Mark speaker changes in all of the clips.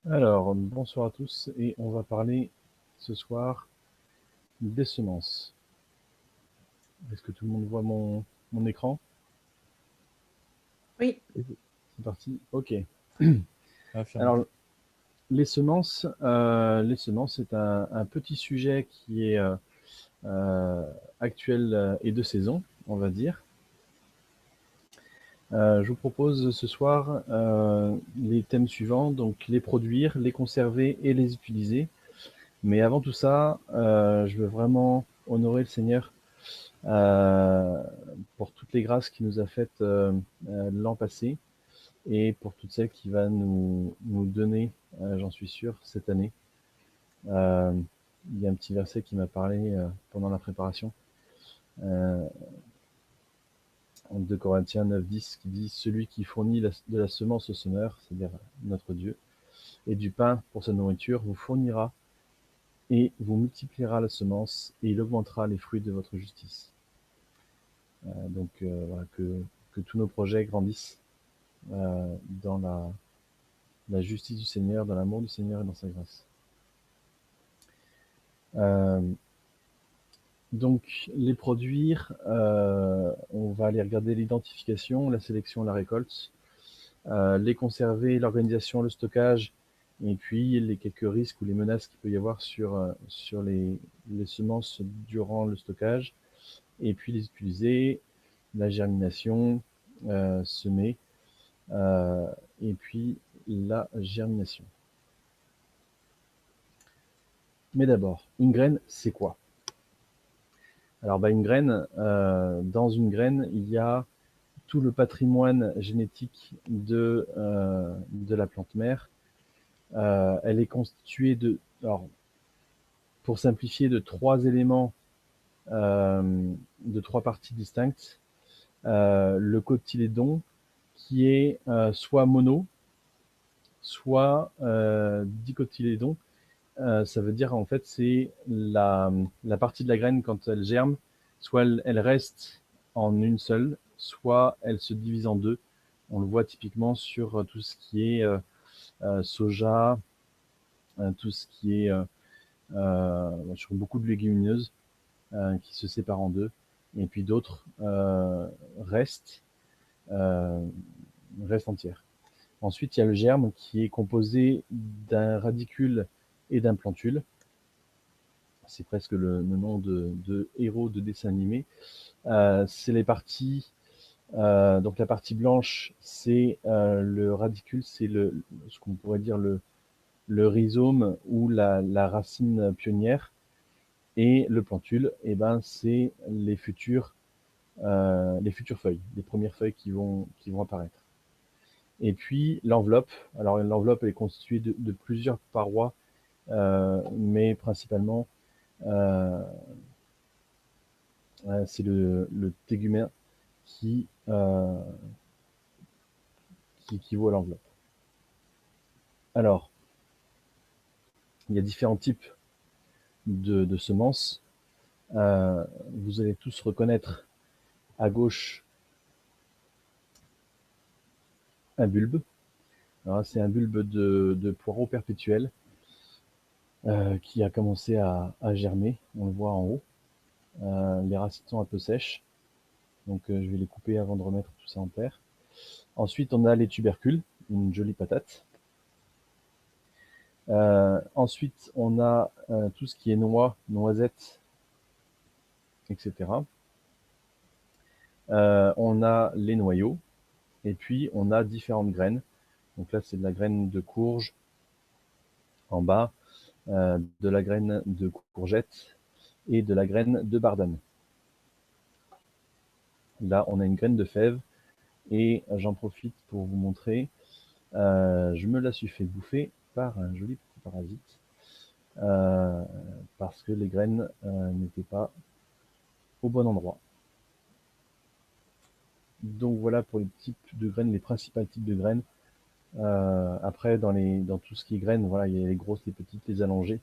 Speaker 1: Alors, bonsoir à tous et on va parler ce soir des semences. Est-ce que tout le monde voit mon écran?
Speaker 2: Oui,
Speaker 1: C'est parti? Ok.
Speaker 3: Affirmatif.
Speaker 1: Alors, les semences, c'est un petit sujet qui est actuel et de saison, on va dire. Je vous propose ce soir les thèmes suivants, donc les produire, les conserver et les utiliser. Mais avant tout ça, je veux vraiment honorer le Seigneur pour toutes les grâces qu'il nous a faites l'an passé et pour toutes celles qu'il va nous donner, j'en suis sûr, cette année. Euh, il y a un petit verset qui m'a parlé pendant la préparation, euh, en 2 Corinthiens 9:10, qui dit « Celui qui fournit de la semence au semeur, c'est-à-dire notre Dieu, et du pain pour sa nourriture, vous fournira et vous multipliera la semence, et il augmentera les fruits de votre justice. » Donc voilà, que tous nos projets grandissent dans la justice du Seigneur, dans l'amour du Seigneur et dans sa grâce. Euh, donc les produire, on va aller regarder l'identification, la sélection, la récolte, les conserver, l'organisation, le stockage, et puis les quelques risques ou les menaces qu'il peut y avoir sur les semences durant le stockage, et puis les utiliser, la germination, semer, et puis la germination. Mais d'abord, une graine, c'est quoi? Alors, une graine, dans une graine, il y a tout le patrimoine génétique de la plante mère. Elle est constituée alors, pour simplifier, de 3 éléments, de 3 parties distinctes. Le cotylédon, qui est soit mono, soit dicotylédon. Ça veut dire, en fait, c'est la partie de la graine quand elle germe, soit elle reste en une seule, soit elle se divise en deux. On le voit typiquement sur tout ce qui est soja, tout ce qui est sur beaucoup de légumineuses qui se séparent en deux, et puis d'autres euh, restent entières. Ensuite, il y a le germe qui est composé d'un radicule et d'un plantule. C'est presque le nom de héros de dessin animé. C'est les parties. Donc la partie blanche, c'est le radicule, c'est ce qu'on pourrait dire le rhizome ou la racine pionnière. Et le plantule, c'est les futures feuilles, les premières feuilles qui vont apparaître. Et puis l'enveloppe. Alors l'enveloppe est constituée de plusieurs parois, mais principalement c'est le tégumen qui équivaut à l'enveloppe. Alors, il y a différents types de semences. Vous allez tous reconnaître à gauche un bulbe. C'est un bulbe de poireau perpétuel qui a commencé à germer. On le voit en haut. Les racines sont un peu sèches, donc je vais les couper avant de remettre tout ça en terre. Ensuite, on a les tubercules, une jolie patate. Ensuite, on a tout ce qui est noix, noisettes, etc. On a les noyaux, et puis on a différentes graines. Donc là, c'est de la graine de courge en bas, de la graine de courgette et de la graine de bardane. Là, on a une graine de fève, et j'en profite pour vous montrer. Je me la suis fait bouffer par un joli petit parasite, parce que les graines n'étaient pas au bon endroit. Donc voilà pour les types de graines, les principaux types de graines. Après, dans tout ce qui est graines, voilà, il y a les grosses, les petites, les allongées,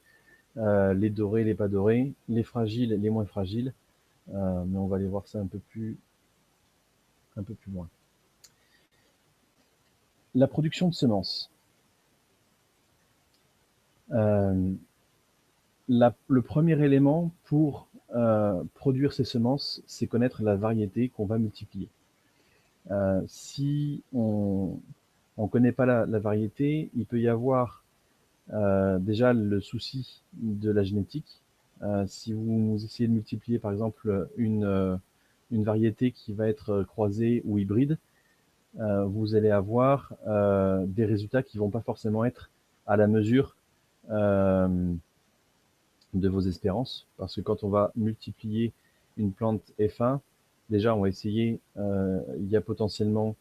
Speaker 1: les dorées, les pas dorées, les fragiles, les moins fragiles. Mais on va aller voir ça un peu plus loin. La production de semences. Euh, le premier élément pour produire ces semences, c'est connaître la variété qu'on va multiplier. Si on ne connaît pas la variété, il peut y avoir déjà le souci de la génétique. Si vous essayez de multiplier par exemple une variété qui va être croisée ou hybride, vous allez avoir des résultats qui vont pas forcément être à la mesure de vos espérances, parce que quand on va multiplier une plante F1, déjà on va essayer, il y a potentiellement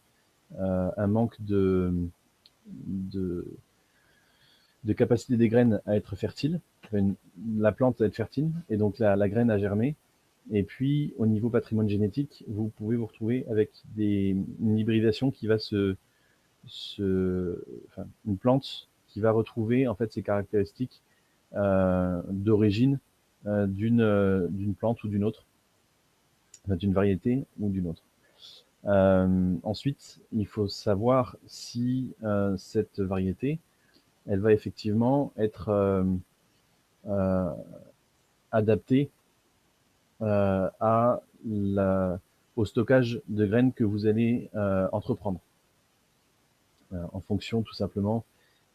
Speaker 1: un manque de, de capacité des graines à être fertiles, la plante à être fertile, et donc la graine à germer. Et puis, au niveau patrimoine génétique, vous pouvez vous retrouver avec une hybridation qui va enfin, une plante qui va retrouver en fait ses caractéristiques d'origine d'une plante ou d'une autre, d'une variété ou d'une autre. Ensuite, il faut savoir si cette variété, elle va effectivement être adaptée au stockage de graines que vous allez entreprendre. En fonction tout simplement,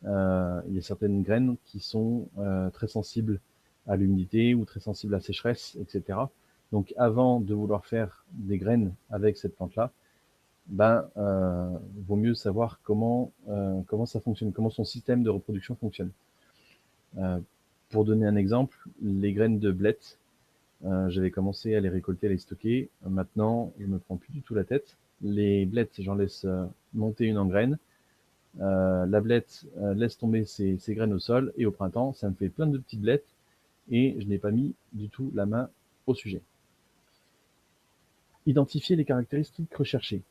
Speaker 1: il y a certaines graines qui sont très sensibles à l'humidité ou très sensibles à la sécheresse, etc. Donc avant de vouloir faire des graines avec cette plante-là, vaut mieux savoir comment ça fonctionne, comment son système de reproduction fonctionne. Pour donner un exemple, les graines de blettes, j'avais commencé à les récolter, à les stocker. Maintenant, je me prends plus du tout la tête. Les blettes, j'en laisse monter une en graines. La blette laisse tomber ses graines au sol et au printemps, ça me fait plein de petites blettes et je n'ai pas mis du tout la main au sujet. Identifier les caractéristiques recherchées.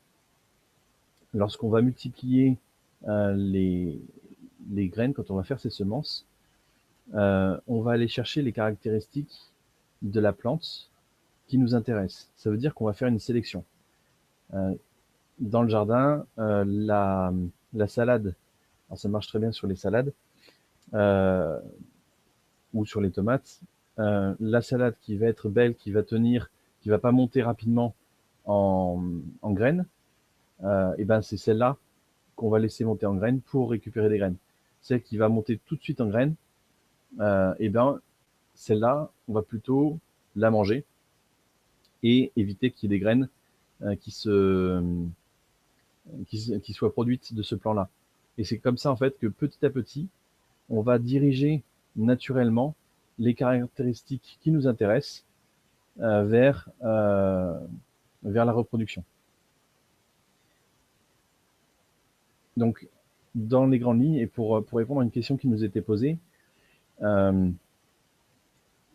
Speaker 1: Lorsqu'on va multiplier les graines, quand on va faire ces semences, on va aller chercher les caractéristiques de la plante qui nous intéressent. Ça veut dire qu'on va faire une sélection. Dans le jardin, la salade, alors ça marche très bien sur les salades ou sur les tomates. La salade qui va être belle, qui va tenir, qui va pas monter rapidement en graines, et ben c'est celle-là qu'on va laisser monter en graines pour récupérer des graines. Celle qui va monter tout de suite en graines, et ben celle-là, on va plutôt la manger et éviter qu'il y ait des graines qui soient produites de ce plan-là. Et c'est comme ça en fait que petit à petit, on va diriger naturellement les caractéristiques qui nous intéressent vers la reproduction. Donc, dans les grandes lignes, et pour répondre à une question qui nous était posée,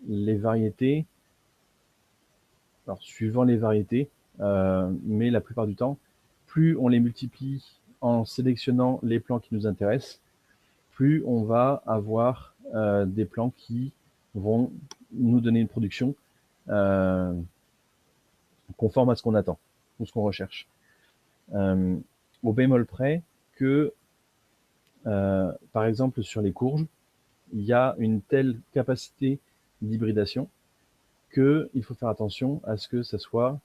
Speaker 1: les variétés, alors suivant les variétés, mais la plupart du temps, plus on les multiplie en sélectionnant les plants qui nous intéressent, plus on va avoir des plants qui vont nous donner une production conforme à ce qu'on attend ou ce qu'on recherche. Au bémol près que, par exemple, sur les courges, il y a une telle capacité d'hybridation qu'il faut faire attention à ce que ça soit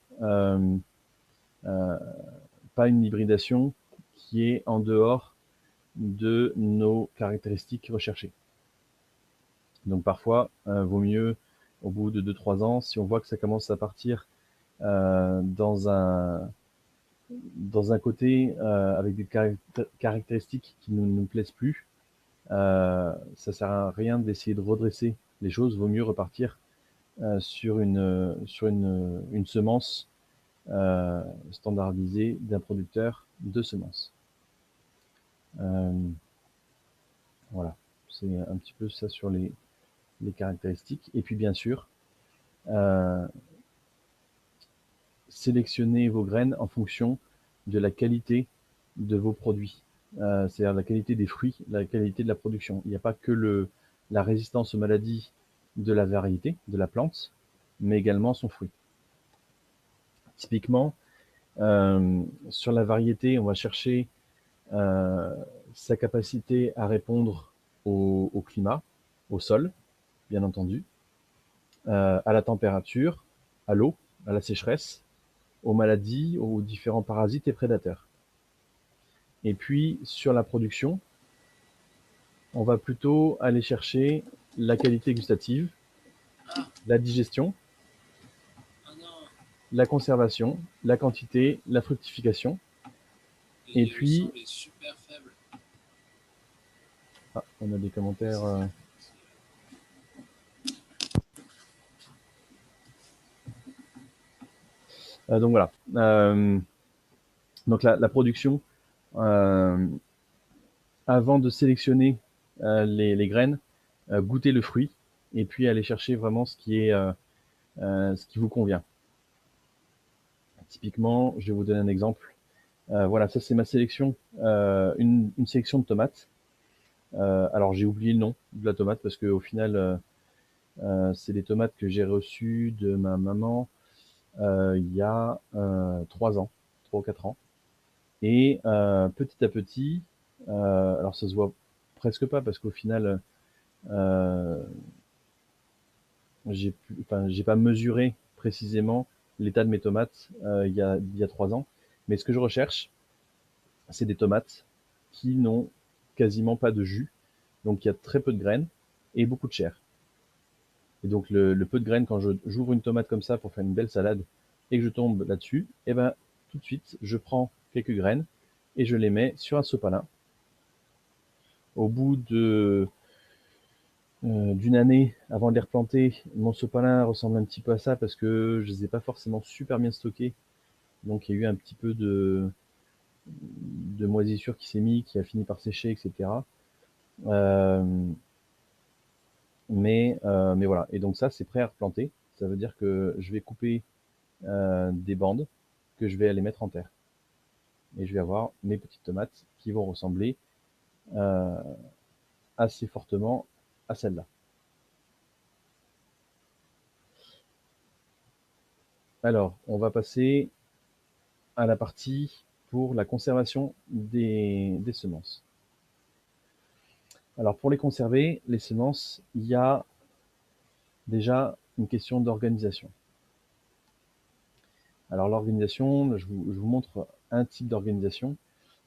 Speaker 1: pas une hybridation qui est en dehors de nos caractéristiques recherchées. Donc parfois, vaut mieux, au bout de 2-3 ans, si on voit que ça commence à partir dans un côté avec des caractéristiques qui ne nous plaisent plus, ça sert à rien d'essayer de redresser les choses. Vaut mieux repartir sur une semence standardisée d'un producteur de semences. Voilà, c'est un petit peu ça sur les caractéristiques. Et puis bien sûr, sélectionnez vos graines en fonction de la qualité de vos produits. C'est-à-dire la qualité des fruits, la qualité de la production. Il n'y a pas que la résistance aux maladies de la variété, de la plante, mais également son fruit. Typiquement, sur la variété, on va chercher sa capacité à répondre au climat. au sol, bien entendu, à la température, à l'eau, à la sécheresse, aux maladies, aux différents parasites et prédateurs. Et puis, sur la production, on va plutôt aller chercher la qualité gustative, la digestion, la conservation, la quantité, la fructification. Et puis, on a des commentaires. Donc voilà. Donc la production, avant de sélectionner les graines, goûter le fruit et puis aller chercher vraiment ce qui vous convient. Typiquement, je vais vous donner un exemple. Voilà, ça c'est ma sélection, une sélection de tomates. Alors j'ai oublié le nom de la tomate parce qu'au final, c'est des tomates que j'ai reçues de ma maman il y a 3 ans, 3 ou 4 ans. Et petit à petit, alors ça se voit presque pas parce qu'au final, euh, j'ai pas mesuré précisément l'état de mes tomates il y a 3 ans. Mais ce que je recherche, c'est des tomates qui n'ont quasiment pas de jus. Donc il y a très peu de graines et beaucoup de chair. Et donc le peu de graines, quand j'ouvre une tomate comme ça pour faire une belle salade et que je tombe là-dessus, et ben tout de suite, je prends quelques graines et je les mets sur un sopalin. Au bout d'une année avant de les replanter, mon sopalin ressemble un petit peu à ça parce que je les ai pas forcément super bien stockés. Donc il y a eu un petit peu de moisissure qui s'est mis, qui a fini par sécher, etc. Euh, mais voilà. Et donc ça, c'est prêt à replanter. Ça veut dire que je vais couper des bandes que je vais aller mettre en terre. Et je vais avoir mes petites tomates qui vont ressembler euh, assez fortement à celle-là. Alors, on va passer à la partie pour la conservation des semences. Alors, pour les conserver, les semences, il y a déjà une question d'organisation. Alors, l'organisation, je vous montre un type d'organisation.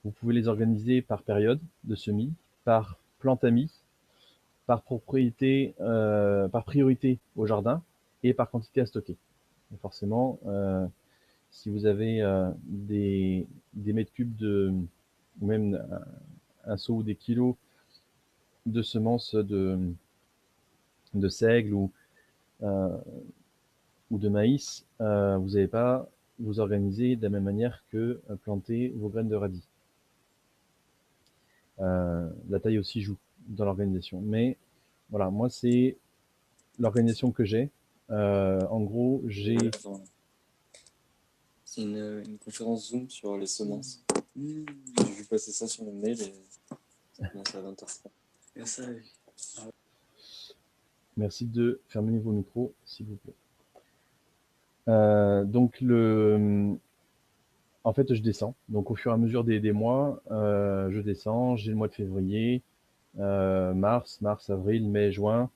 Speaker 1: Vous pouvez les organiser par période de semis, par plante amie, par priorité au jardin et par quantité à stocker. Et forcément, si vous avez des mètres cubes ou même un seau ou des kilos de semences de seigle euh, ou de maïs, vous n'allez pas vous organiser de la même manière que planter vos graines de radis. La taille aussi joue dans l'organisation. Mais voilà, moi, c'est l'organisation que j'ai. En gros, j'ai...
Speaker 2: C'est une conférence Zoom sur les semences. J'ai vu passer ça sur mon mail et ça commence à 20h30.
Speaker 1: Merci de fermer vos micros, s'il vous plaît. Donc, en fait, je descends. Donc, au fur et à mesure des mois, je descends. J'ai le mois de février, mars, avril, mai, juin,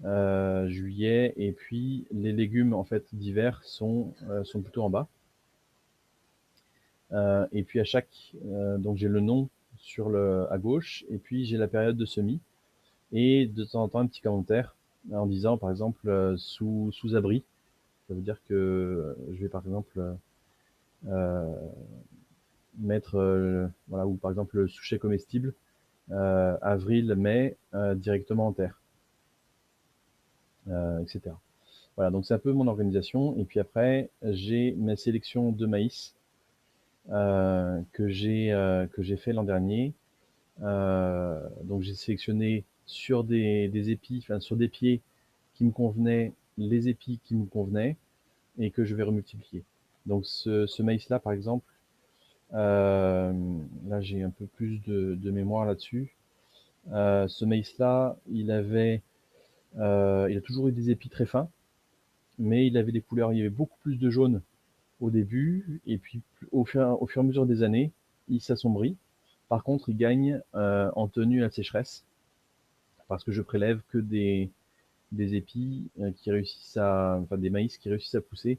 Speaker 1: juillet. Et puis, les légumes, en fait, d'hiver sont plutôt en bas. Et puis, donc, j'ai le nom à gauche. Et puis, j'ai la période de semis. Et de temps en temps, un petit commentaire en disant, par exemple, sous abri. Ça veut dire que je vais, par exemple, mettre, voilà, ou par exemple le souchet comestible, avril, mai, directement en terre, etc. Voilà, donc c'est un peu mon organisation. Et puis après, j'ai ma sélection de maïs que j'ai fait l'an dernier. Donc j'ai sélectionné sur des épis, enfin sur des pieds qui me convenaient, les épis qui me convenaient et que je vais remultiplier. Donc ce maïs-là, par exemple, là, j'ai un peu plus de mémoire là-dessus. Ce maïs-là, il a toujours eu des épis très fins, mais il avait des couleurs, il y avait beaucoup plus de jaune au début, et puis au fur et à mesure des années, il s'assombrit. Par contre, il gagne en tenue à la sécheresse. parce que je prélève que des épis qui réussissent enfin des maïs qui réussissent à pousser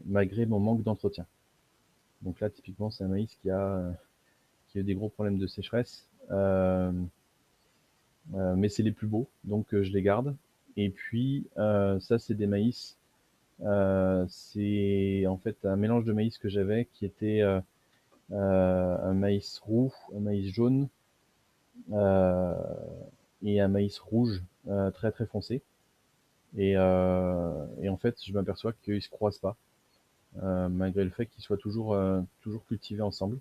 Speaker 1: malgré mon manque d'entretien. Donc là, typiquement, c'est un maïs qui a eu des gros problèmes de sécheresse, mais c'est les plus beaux, donc je les garde. Et puis ça, c'est des maïs. C'est en fait un mélange de maïs que j'avais qui était un maïs roux, un maïs jaune euh, et un maïs rouge très très foncé. Et en fait, je m'aperçois qu'ils ne se croisent pas, malgré le fait qu'ils soient toujours cultivés ensemble.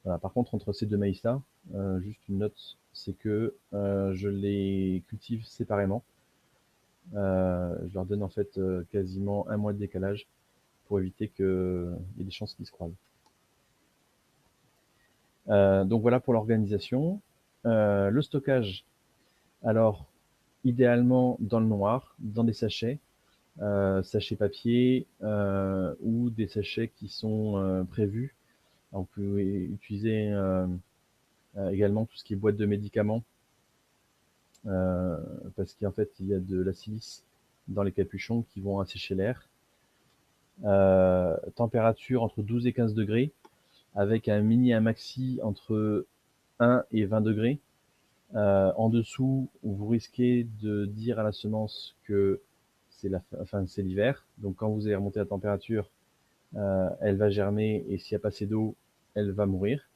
Speaker 1: Voilà. Par contre, entre ces deux maïs-là, juste une note, c'est que je les cultive séparément. Je leur donne en fait quasiment un mois de décalage pour éviter qu'il y ait des chances qu'ils se croisent. Donc voilà pour l'organisation. Le stockage, alors idéalement dans le noir, dans des sachets, sachets papier ou des sachets qui sont prévus. Alors, on peut utiliser également tout ce qui est boîte de médicaments parce qu'en fait il y a de la silice dans les capuchons qui vont assécher l'air. Température entre 12 et 15 degrés avec un mini et un maxi entre 1 et 20 degrés. En dessous, vous risquez de dire à la semence que c'est l'hiver. Donc quand vous allez remonter la température, elle va germer et s'il n'y a pas assez d'eau, elle va mourir.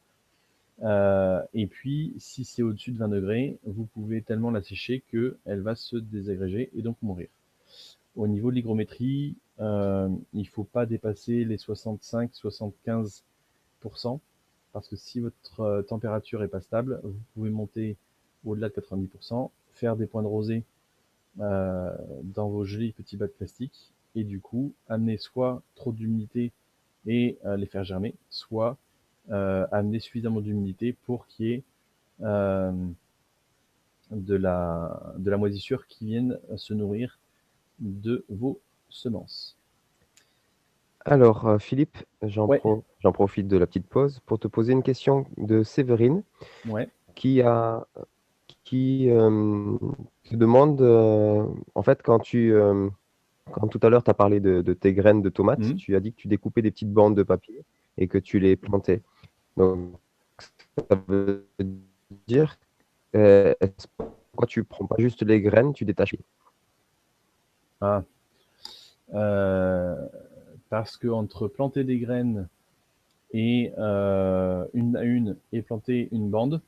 Speaker 1: Et puis, si c'est au-dessus de 20 degrés, vous pouvez tellement la sécher qu'elle va se désagréger et donc mourir. Au niveau de l'hygrométrie, il ne faut pas dépasser les 65-75%, parce que si votre température n'est pas stable, vous pouvez monter au-delà de 90%, faire des points de rosée dans vos jolis petits bacs plastiques, et du coup, amener soit trop d'humidité et les faire germer, soit amener suffisamment d'humidité pour qu'il y ait de la moisissure qui vienne se nourrir de vos semences.
Speaker 4: Alors, Philippe,
Speaker 1: Ouais,
Speaker 4: j'en profite de la petite pause pour te poser une question de Séverine
Speaker 1: ouais.
Speaker 4: qui te demande, en fait, quand tout à l'heure tu as parlé de tes graines de tomates,
Speaker 1: Mhm.
Speaker 4: tu as dit que tu découpais des petites bandes de papier et que tu les plantais. Donc, ça veut dire, pourquoi tu prends pas juste les graines, tu détaches?
Speaker 1: Ah, euh, parce que entre planter des graines et une à une et planter une bande,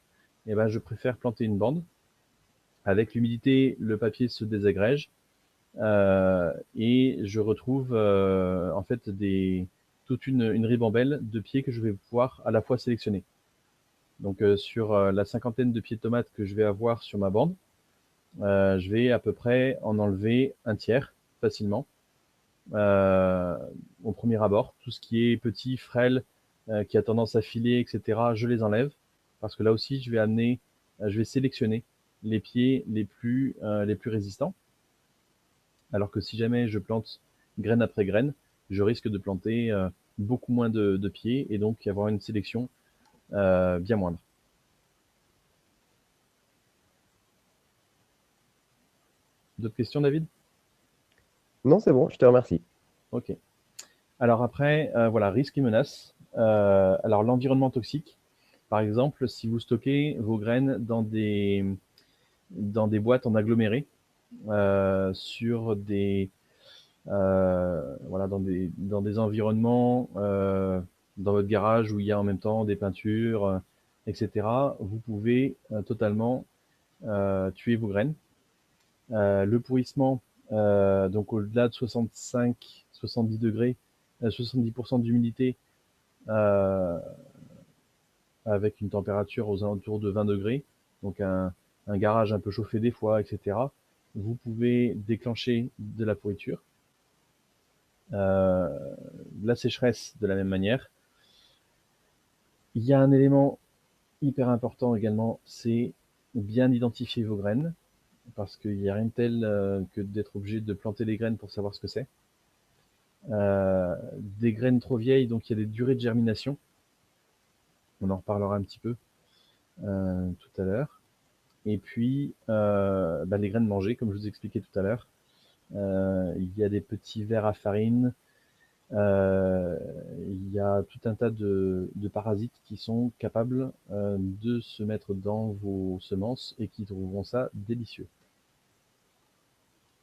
Speaker 1: eh ben, je préfère planter une bande. Avec l'humidité, le papier se désagrège et je retrouve en fait toute une ribambelle de pieds que je vais pouvoir à la fois sélectionner. Donc sur la cinquantaine de pieds de tomates que je vais avoir sur ma bande, je vais à peu près en enlever un tiers facilement au premier abord. Tout ce qui est petit, frêle, qui a tendance à filer, etc., je les enlève parce que là aussi, je vais sélectionner les pieds les plus résistants. Alors que si jamais je plante graine après graine, je risque de planter beaucoup moins de pieds et donc avoir une sélection bien moindre. D'autres questions, David?
Speaker 4: Non, c'est bon, je te remercie.
Speaker 1: Ok. Alors après, voilà, risques et menaces. Alors l'environnement toxique, par exemple, si vous stockez vos graines dans des boîtes en aggloméré, sur voilà, dans des environnements, dans votre garage où il y a en même temps des peintures, etc., vous pouvez totalement tuer vos graines. Le pourrissement, donc au-delà de 65-70 degrés, 70% d'humidité, euh, avec une température aux alentours de 20 degrés, donc un garage un peu chauffé des fois, etc., vous pouvez déclencher de la pourriture. La sécheresse de la même manière. Il y a un élément hyper important également, c'est bien identifier vos graines, parce qu'il n'y a rien de tel que d'être obligé de planter les graines pour savoir ce que c'est. Des graines trop vieilles, donc il y a des durées de germination, on en reparlera un petit peu. tout à l'heure. Et puis, les graines mangées, comme je vous expliquais tout à l'heure. Il y a des petits vers à farine. Il y a tout un tas de parasites qui sont capables de se mettre dans vos semences et qui trouveront ça délicieux.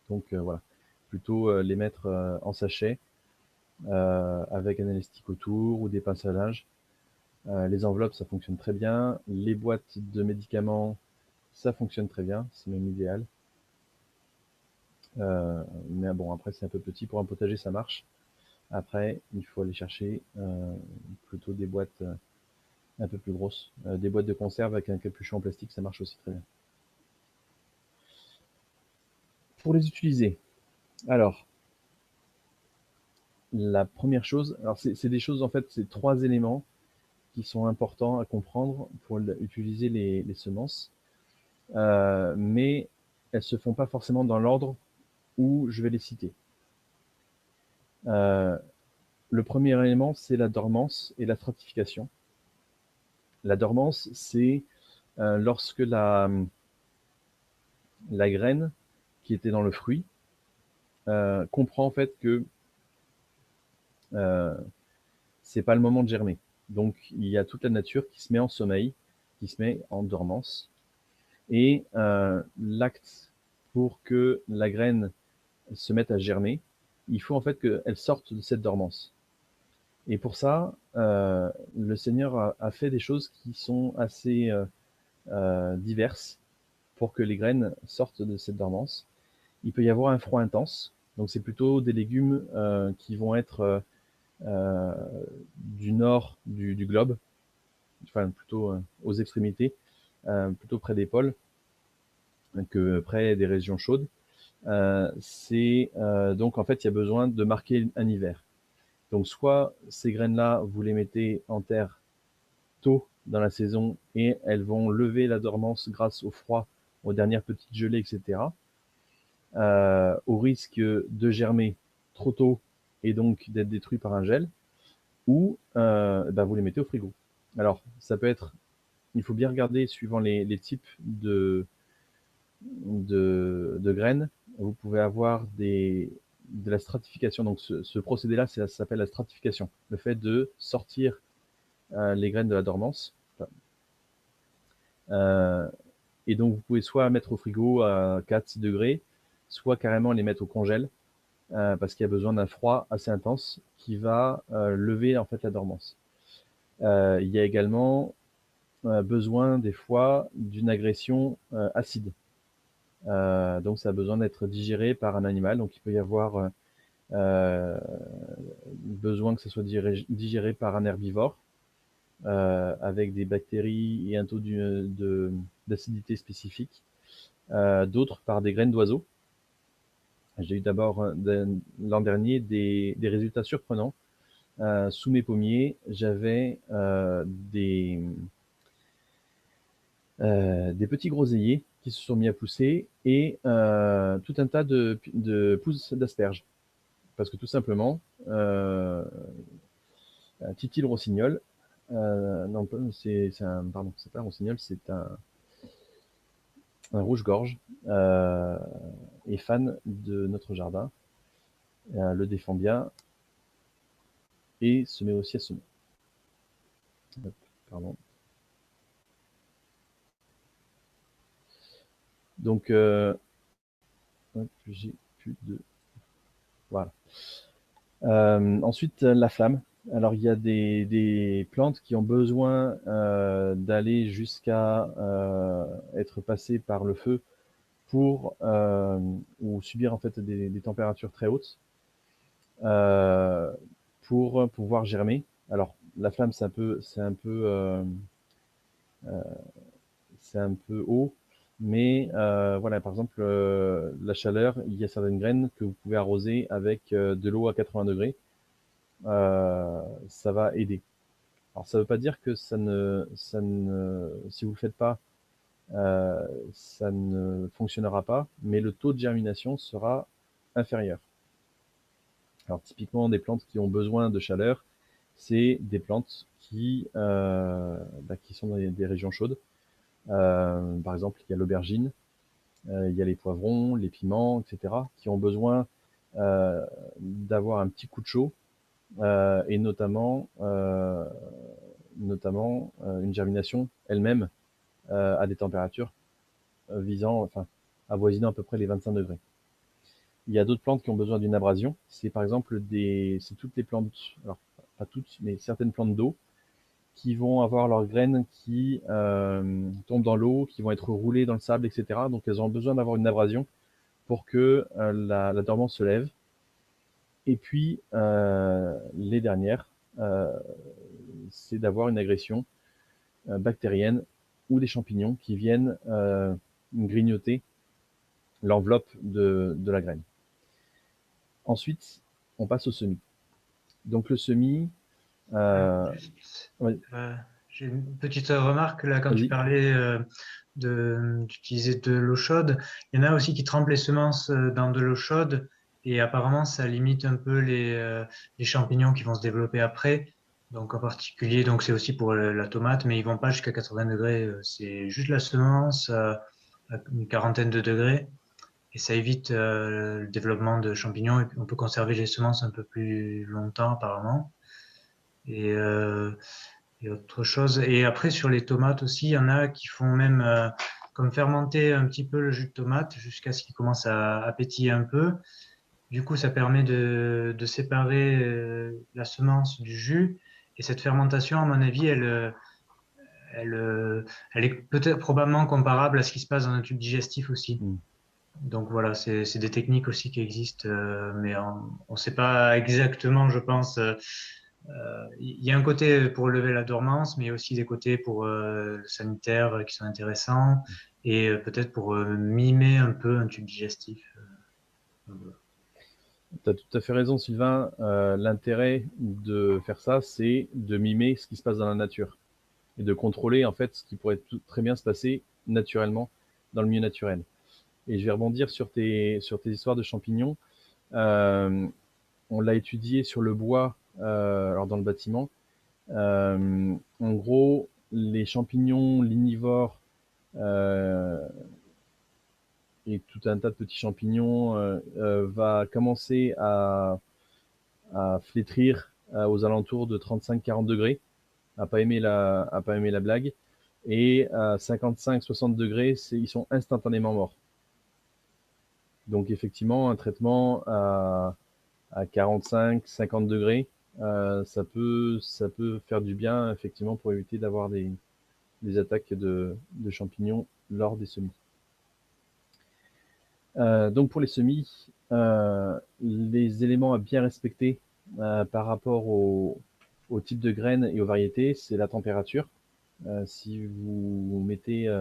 Speaker 1: Donc voilà, plutôt les mettre en sachet avec un élastique autour ou des pinces à linge. Les enveloppes, ça fonctionne très bien. Les boîtes de médicaments, ça fonctionne très bien, c'est même idéal. Mais bon, après, c'est un peu petit. Pour un potager, ça marche. Après, il faut aller chercher plutôt des boîtes un peu plus grosses. Des boîtes de conserve avec un capuchon en plastique, ça marche aussi très bien. Pour les utiliser, alors, la première chose, alors c'est des choses, en fait, c'est 3 éléments qui sont importants à comprendre pour utiliser les semences. Mais elles se font pas forcément dans l'ordre où je vais les citer. Le premier élément, c'est la dormance et la stratification. La dormance, c'est lorsque la graine qui était dans le fruit comprend en fait que c'est pas le moment de germer. Donc il y a toute la nature qui se met en sommeil, qui se met en dormance. Et l'acte pour que la graine se mette à germer, il faut en fait qu'elle sorte de cette dormance. Et pour ça, le Seigneur a fait des choses qui sont assez diverses pour que les graines sortent de cette dormance. Il peut y avoir un froid intense, donc c'est plutôt des légumes qui vont être du nord du globe, enfin plutôt aux extrémités, plutôt près des pôles que près des régions chaudes. Donc en fait, il y a besoin de marquer un hiver. Donc soit ces graines-là, vous les mettez en terre tôt dans la saison et elles vont lever la dormance grâce au froid, aux dernières petites gelées, etc. Au risque de germer trop tôt et donc d'être détruit par un gel, ou vous les mettez au frigo. Alors, ça peut être, il faut bien regarder suivant les types de graines. Vous pouvez avoir de la stratification. Donc, ce procédé-là, ça s'appelle la stratification. Le fait de sortir les graines de la dormance. Et donc, vous pouvez soit mettre au frigo à 4-6 degrés, soit carrément les mettre au congèle, parce qu'il y a besoin d'un froid assez intense qui va lever en fait la dormance. Il y a également besoin des fois d'une agression acide. Donc ça a besoin d'être digéré par un animal. Donc il peut y avoir besoin que ce soit digéré par un herbivore avec des bactéries et un taux d'acidité spécifique. D'autres par des graines d'oiseaux. J'ai eu d'abord l'an dernier des résultats surprenants. Sous mes pommiers, j'avais des petits groseilliers qui se sont mis à pousser et tout un tas de pousses d'asperges. Parce que tout simplement, Titi le rossignol, non, c'est pas un rossignol, c'est un rouge-gorge, est fan de notre jardin, le défend bien et se met aussi à semer. Hop, pardon. Donc, j'ai plus de... Voilà. Ensuite, la flamme. Alors, il y a des plantes qui ont besoin d'aller jusqu'à être passées par le feu pour ou subir en fait des températures très hautes pour pouvoir germer. Alors, la flamme, c'est un peu haut, mais voilà, par exemple, la chaleur, il y a certaines graines que vous pouvez arroser avec de l'eau à 80 degrés. Ça va aider. Alors, ça ne veut pas dire que si vous le faites pas, ça ne fonctionnera pas, mais le taux de germination sera inférieur. Alors, typiquement, des plantes qui ont besoin de chaleur, c'est des plantes qui sont dans des régions chaudes. Par exemple, il y a l'aubergine, il y a les poivrons, les piments, etc., qui ont besoin d'avoir un petit coup de chaud et notamment une germination elle-même à des températures avoisinant à peu près les 25 degrés. Il y a d'autres plantes qui ont besoin d'une abrasion. C'est par exemple c'est toutes les plantes, alors pas toutes, mais certaines plantes d'eau qui vont avoir leurs graines qui tombent dans l'eau, qui vont être roulées dans le sable, etc. Donc elles ont besoin d'avoir une abrasion pour que la dormance se lève. Et puis les dernières, c'est d'avoir une agression bactérienne ou des champignons qui viennent grignoter l'enveloppe de la graine. Ensuite, on passe au semis. Donc le semis,
Speaker 5: oui. J'ai une petite remarque là quand tu parlais d'utiliser de l'eau chaude. Il y en a aussi qui trempent les semences dans de l'eau chaude et apparemment ça limite un peu les champignons qui vont se développer après. Donc en particulier, donc c'est aussi pour la tomate, mais ils vont pas jusqu'à 80 degrés. C'est juste la semence à une quarantaine de degrés et ça évite le développement de champignons et puis on peut conserver les semences un peu plus longtemps apparemment. Et autre chose. Et après, sur les tomates aussi, il y en a qui font même comme fermenter un petit peu le jus de tomate jusqu'à ce qu'il commence à pétiller un peu. Du coup, ça permet de séparer la semence du jus. Et cette fermentation, à mon avis, elle est peut-être probablement comparable à ce qui se passe dans un tube digestif aussi. Donc voilà, c'est des techniques aussi qui existent, mais on ne sait pas exactement, je pense. Il y a un côté pour lever la dormance, mais il y a aussi des côtés pour le sanitaire qui sont intéressants et peut-être pour mimer un peu un tube digestif.
Speaker 1: Tu as tout à fait raison, Sylvain. L'intérêt de faire ça, c'est de mimer ce qui se passe dans la nature et de contrôler en fait ce qui pourrait très bien se passer naturellement dans le milieu naturel. Et je vais rebondir sur tes histoires de champignons. On l'a étudié sur le bois, alors dans le bâtiment. En gros, les champignons lignivores et tout un tas de petits champignons va commencer à flétrir aux alentours de 35-40 degrés, à pas aimer la blague, et à 55-60 degrés, ils sont instantanément morts. Donc effectivement, un traitement à 45-50 degrés, ça peut faire du bien effectivement pour éviter d'avoir des attaques de champignons lors des semis. Donc pour les semis, les éléments à bien respecter par rapport au type de graines et aux variétés, c'est la température. Si vous mettez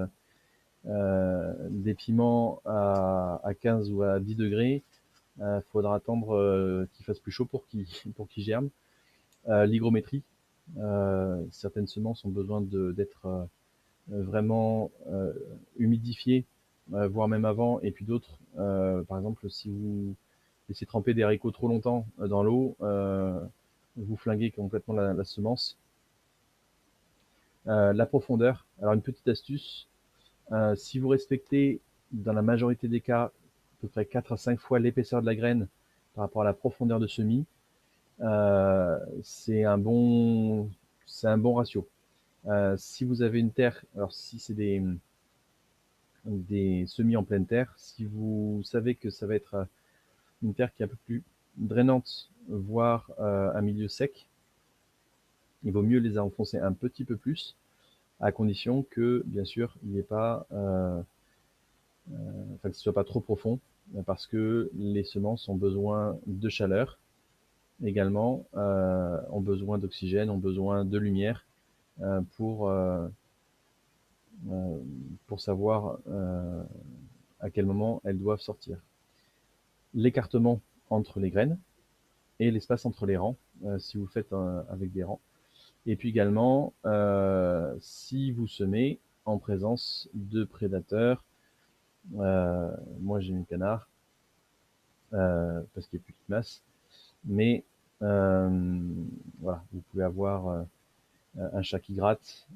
Speaker 1: des piments à 15 ou à 10 degrés, il faudra attendre qu'il fasse plus chaud pour qu'ils germent. L'hygrométrie, certaines semences ont besoin d'être vraiment humidifiées, voire même avant, et puis d'autres, par exemple, si vous laissez tremper des haricots trop longtemps dans l'eau, vous flinguez complètement la semence. La profondeur, alors une petite astuce, si vous respectez dans la majorité des cas à peu près 4 à 5 fois l'épaisseur de la graine par rapport à la profondeur de semis, c'est un bon ratio. Si vous avez une terre, alors si c'est des semis en pleine terre, si vous savez que ça va être une terre qui est un peu plus drainante, voire un milieu sec, il vaut mieux les enfoncer un petit peu plus, à condition que, bien sûr, il n'y ait pas, que ce soit pas trop profond, parce que les semences ont besoin de chaleur, également, ont besoin d'oxygène, ont besoin de lumière pour savoir à quel moment elles doivent sortir. L'écartement entre les graines et l'espace entre les rangs, si vous faites avec des rangs. Et puis également, si vous semez en présence de prédateurs, moi j'ai mes canards, parce qu'il n'y a plus de masse, mais voilà, vous pouvez avoir un chat qui gratte,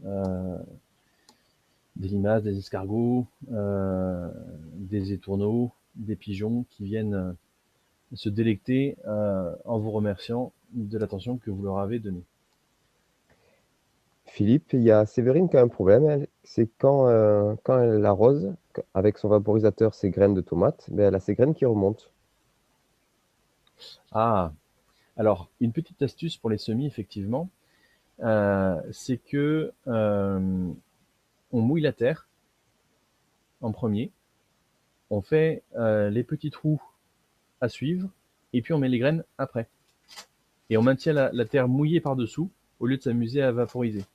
Speaker 1: des limaces, des escargots, des étourneaux, des pigeons qui viennent se délecter en vous remerciant de l'attention que vous leur avez donnée.
Speaker 4: Philippe, il y a Séverine qui a un problème, c'est quand elle arrose avec son vaporisateur ses graines de tomates, ben, elle a ses graines qui remontent.
Speaker 1: Ah, alors une petite astuce pour les semis, effectivement, c'est que on mouille la terre en premier, on fait les petits trous à suivre, et puis on met les graines après. Et on maintient la terre mouillée par-dessous, au lieu de s'amuser à vaporiser.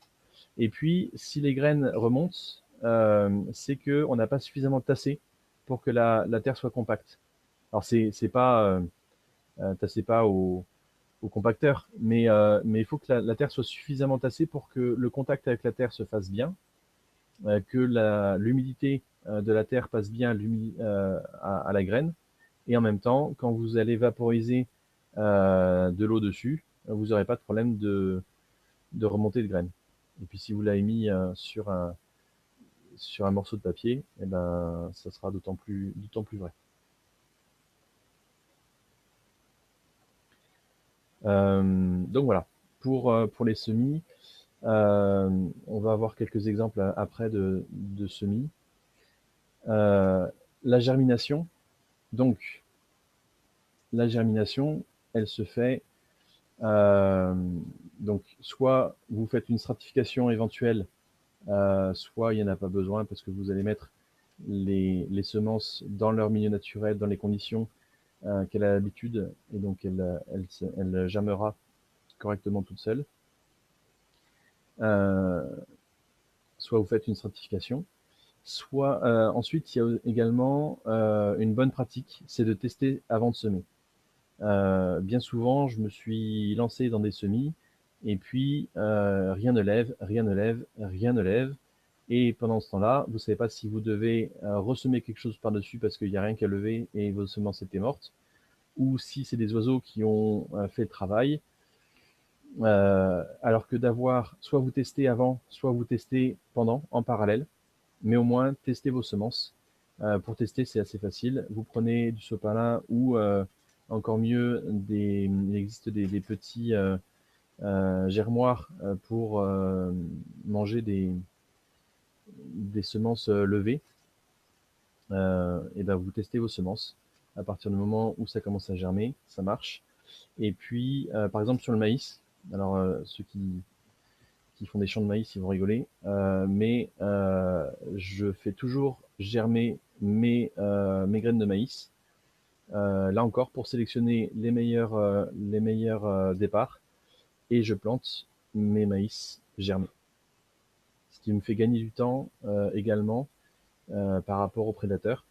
Speaker 1: Et puis, si les graines remontent, c'est qu'on n'a pas suffisamment tassé pour que la terre soit compacte. Alors, c'est pas, tassez pas au compacteur, mais il faut que la terre soit suffisamment tassée pour que le contact avec la terre se fasse bien, que l'humidité de la terre passe bien à la graine, et en même temps, quand vous allez vaporiser de l'eau dessus, vous n'aurez pas de problème de remontée de graines. Et puis si vous l'avez mis sur un morceau de papier, eh ben, ça sera d'autant plus vrai. Donc voilà, pour les semis, on va avoir quelques exemples après de semis. La germination, donc la germination, elle se fait donc soit vous faites une stratification éventuelle, soit il n'y en a pas besoin parce que vous allez mettre les semences dans leur milieu naturel, dans les conditions qu'elle a l'habitude, et donc elle germera correctement toute seule. Soit vous faites une stratification, soit ensuite il y a également une bonne pratique, c'est de tester avant de semer. Bien souvent, je me suis lancé dans des semis, et puis rien ne lève, rien ne lève, rien ne lève. Et pendant ce temps-là, vous ne savez pas si vous devez ressemer quelque chose par-dessus parce qu'il n'y a rien qu'à lever et vos semences étaient mortes, ou si c'est des oiseaux qui ont fait le travail. Alors que d'avoir, soit vous testez avant, soit vous testez pendant, en parallèle, mais au moins testez vos semences. Pour tester, c'est assez facile. Vous prenez du sopalin ou encore mieux, il existe des petits germoirs pour manger des semences levées. Et ben vous testez vos semences. À partir du moment où ça commence à germer, ça marche. Et puis, par exemple, sur le maïs, alors ceux qui font des champs de maïs, ils vont rigoler, mais je fais toujours germer mes graines de maïs. Là encore, pour sélectionner les meilleurs départs, et je plante mes maïs germés. Ce qui me fait gagner du temps également par rapport aux prédateurs.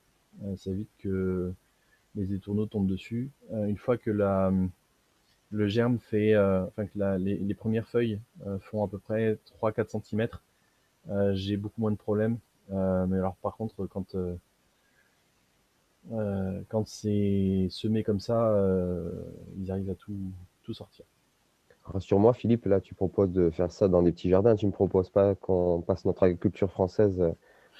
Speaker 1: Ça évite que les étourneaux tombent dessus. Une fois que le germe fait, enfin que les premières feuilles font à peu près 3-4 cm, j'ai beaucoup moins de problèmes. Mais alors par contre, quand c'est semé comme ça, ils arrivent à tout sortir.
Speaker 4: Rassure-moi, Philippe, là, tu proposes de faire ça dans des petits jardins. Tu ne me proposes pas qu'on passe notre agriculture française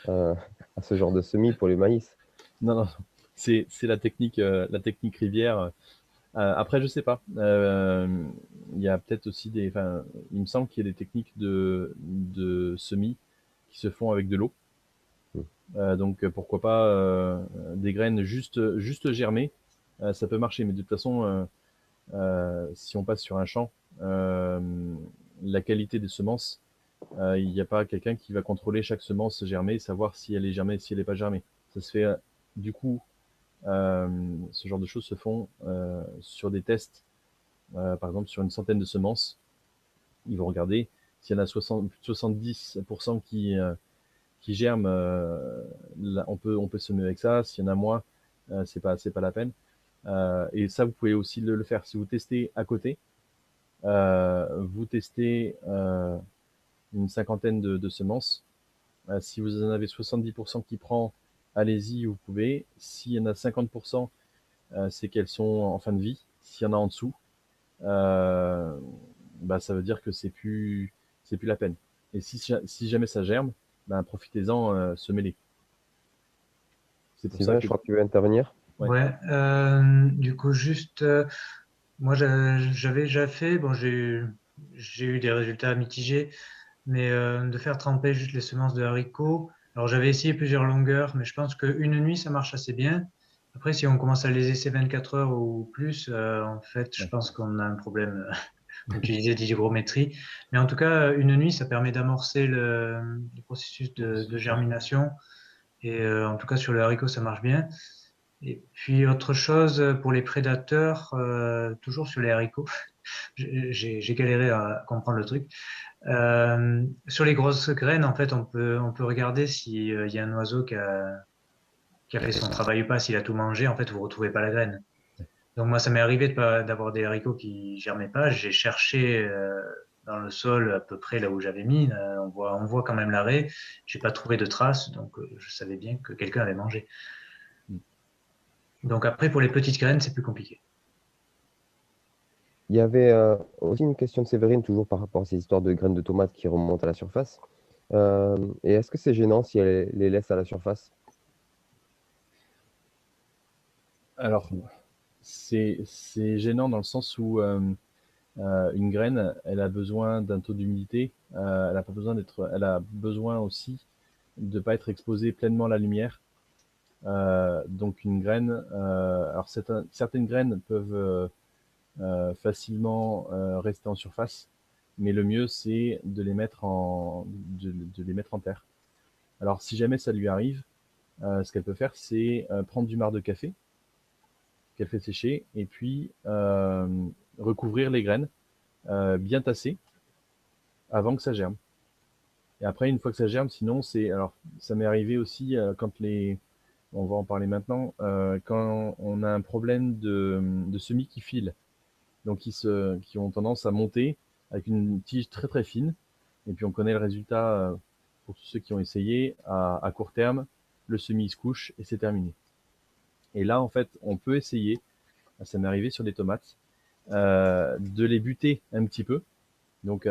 Speaker 4: à ce genre de semis pour les maïs.
Speaker 1: Non, non, c'est la technique rivière. Après, je sais pas. Il y a peut-être aussi enfin, il me semble qu'il y a des techniques de semis qui se font avec de l'eau. Donc pourquoi pas des graines juste germées, ça peut marcher. Mais de toute façon, si on passe sur un champ, la qualité des semences, il n'y a pas quelqu'un qui va contrôler chaque semence germée, savoir si elle est germée, si elle n'est pas germée. Ça se fait du coup. Ce genre de choses se font sur des tests, par exemple sur une centaine de semences. Ils vont regarder s'il y en a 70% qui germent, là, on peut semer avec ça. S'il y en a moins, c'est pas la peine. Et ça, vous pouvez aussi le faire si vous testez à côté. Vous testez une cinquantaine de semences. Si vous en avez 70% qui prend, allez-y, vous pouvez. S'il y en a 50%, c'est qu'elles sont en fin de vie. S'il y en a en dessous, bah, ça veut dire que c'est plus la peine. Et si jamais ça germe, ben, profitez-en, semez-les. C'est pour
Speaker 4: C'est
Speaker 1: ça
Speaker 4: vrai,
Speaker 1: que
Speaker 4: je crois que tu veux intervenir.
Speaker 1: Ouais.
Speaker 5: Ouais, du coup, juste, moi, j'avais déjà fait, bon, j'ai eu des résultats mitigés, mais de faire tremper juste les semences de haricots. Alors, j'avais essayé plusieurs longueurs, mais je pense qu'une nuit, ça marche assez bien. Après, si on commence à les laisser 24 heures ou plus, en fait, je
Speaker 1: Ouais.
Speaker 5: pense qu'on a un problème, comme tu disais, d'hygrométrie. Mais en tout cas, une nuit, ça permet d'amorcer le processus de germination. Et en tout cas, sur le haricot, ça marche bien. Et puis, autre chose pour les prédateurs, toujours sur les haricots, j'ai galéré à comprendre le truc. Sur les grosses graines, en fait, on peut regarder s'il y a un oiseau qui a fait son travail ou pas, s'il a tout mangé, en fait, vous retrouvez pas la graine. Donc moi, ça m'est arrivé d'avoir des haricots qui germaient pas. J'ai cherché dans le sol à peu près là où j'avais mis. On voit quand même l'arrêt. J'ai pas trouvé de traces, donc je savais bien que quelqu'un avait mangé.
Speaker 1: Mm.
Speaker 5: Donc après, pour les petites graines, c'est plus compliqué.
Speaker 4: Il y avait aussi une question de Séverine, toujours par rapport à ces histoires de graines de tomates qui remontent à la surface. Et est-ce que c'est gênant si elle les laisse à la surface?
Speaker 1: Alors, c'est gênant dans le sens où une graine, elle a besoin d'un taux d'humidité. Elle a pas besoin elle a besoin aussi de pas être exposée pleinement à la lumière. Donc une graine, alors certaines graines peuvent facilement rester en surface, mais le mieux c'est de les mettre en terre. Alors si jamais ça lui arrive, ce qu'elle peut faire, c'est prendre du marc de café qu'elle fait sécher et puis recouvrir les graines bien tassées avant que ça germe. Et après, une fois que ça germe, sinon c'est alors ça m'est arrivé aussi quand on va en parler maintenant, quand on a un problème de semis qui filent, donc qui ont tendance à monter avec une tige très très fine. Et puis on connaît le résultat pour tous ceux qui ont essayé à court terme, le semis se couche et c'est terminé. Et là, en fait, on peut essayer, ça m'est arrivé sur des tomates, de les buter un petit peu. Donc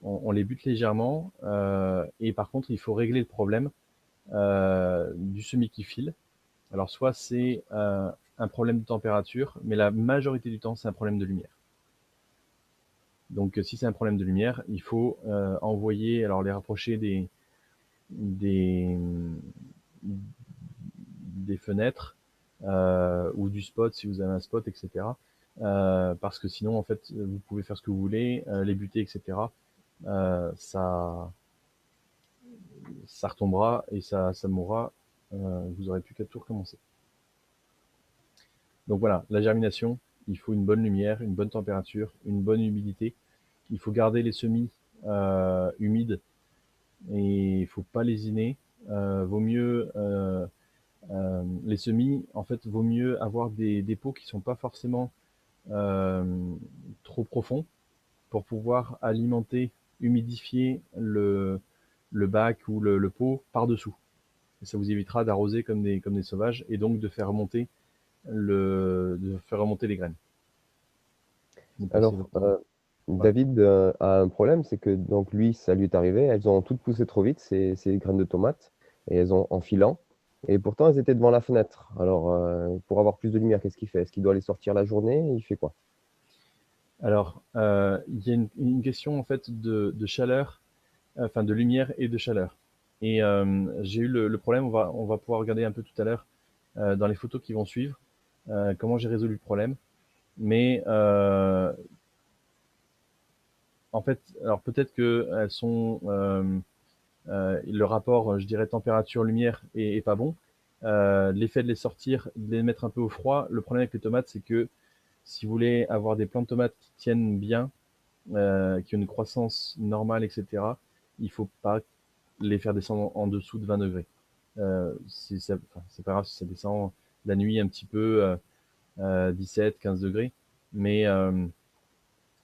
Speaker 1: on les bute légèrement et par contre, il faut régler le problème du semis qui file. Alors soit c'est un problème de température, mais la majorité du temps, c'est un problème de lumière. Donc si c'est un problème de lumière, il faut envoyer, alors les rapprocher des, des fenêtres ou du spot si vous avez un spot, etc. Parce que sinon, en fait, vous pouvez faire ce que vous voulez, les buter, etc. Ça retombera et ça mourra. Vous aurez plus qu'à tout recommencer. Donc voilà, la germination, il faut une bonne lumière, une bonne température, une bonne humidité. Il faut garder les semis humides et il faut pas lésiner. Vaut mieux les semis, en fait, vaut mieux avoir des pots qui sont pas forcément euh, trop profonds pour pouvoir alimenter, humidifier le bac ou le pot par-dessous. Et ça vous évitera d'arroser comme des sauvages et donc de faire remonter les graines.
Speaker 4: Alors, David a un problème, c'est que donc lui, ça lui est arrivé, elles ont toutes poussé trop vite, ces graines de tomates, et elles ont en filant, et pourtant elles étaient devant la fenêtre. Alors, pour avoir plus de lumière, qu'est-ce qu'il fait? Est-ce qu'il doit les sortir la journée? Il fait quoi?
Speaker 1: Alors, il y a une question en fait de chaleur, enfin de lumière et de chaleur. Et j'ai eu le problème, on va pouvoir regarder un peu tout à l'heure dans les photos qui vont suivre comment j'ai résolu le problème. Mais en fait, alors peut-être que elles sont le rapport, je dirais température-lumière est pas bon. L'effet de les sortir, de les mettre un peu au froid. Le problème avec les tomates, c'est que si vous voulez avoir des plants de tomates qui tiennent bien, qui ont une croissance normale, etc., il faut pas les faire descendre en dessous de 20 degrés. C'est pas grave si ça descend la nuit un petit peu, 17, 15 degrés, mais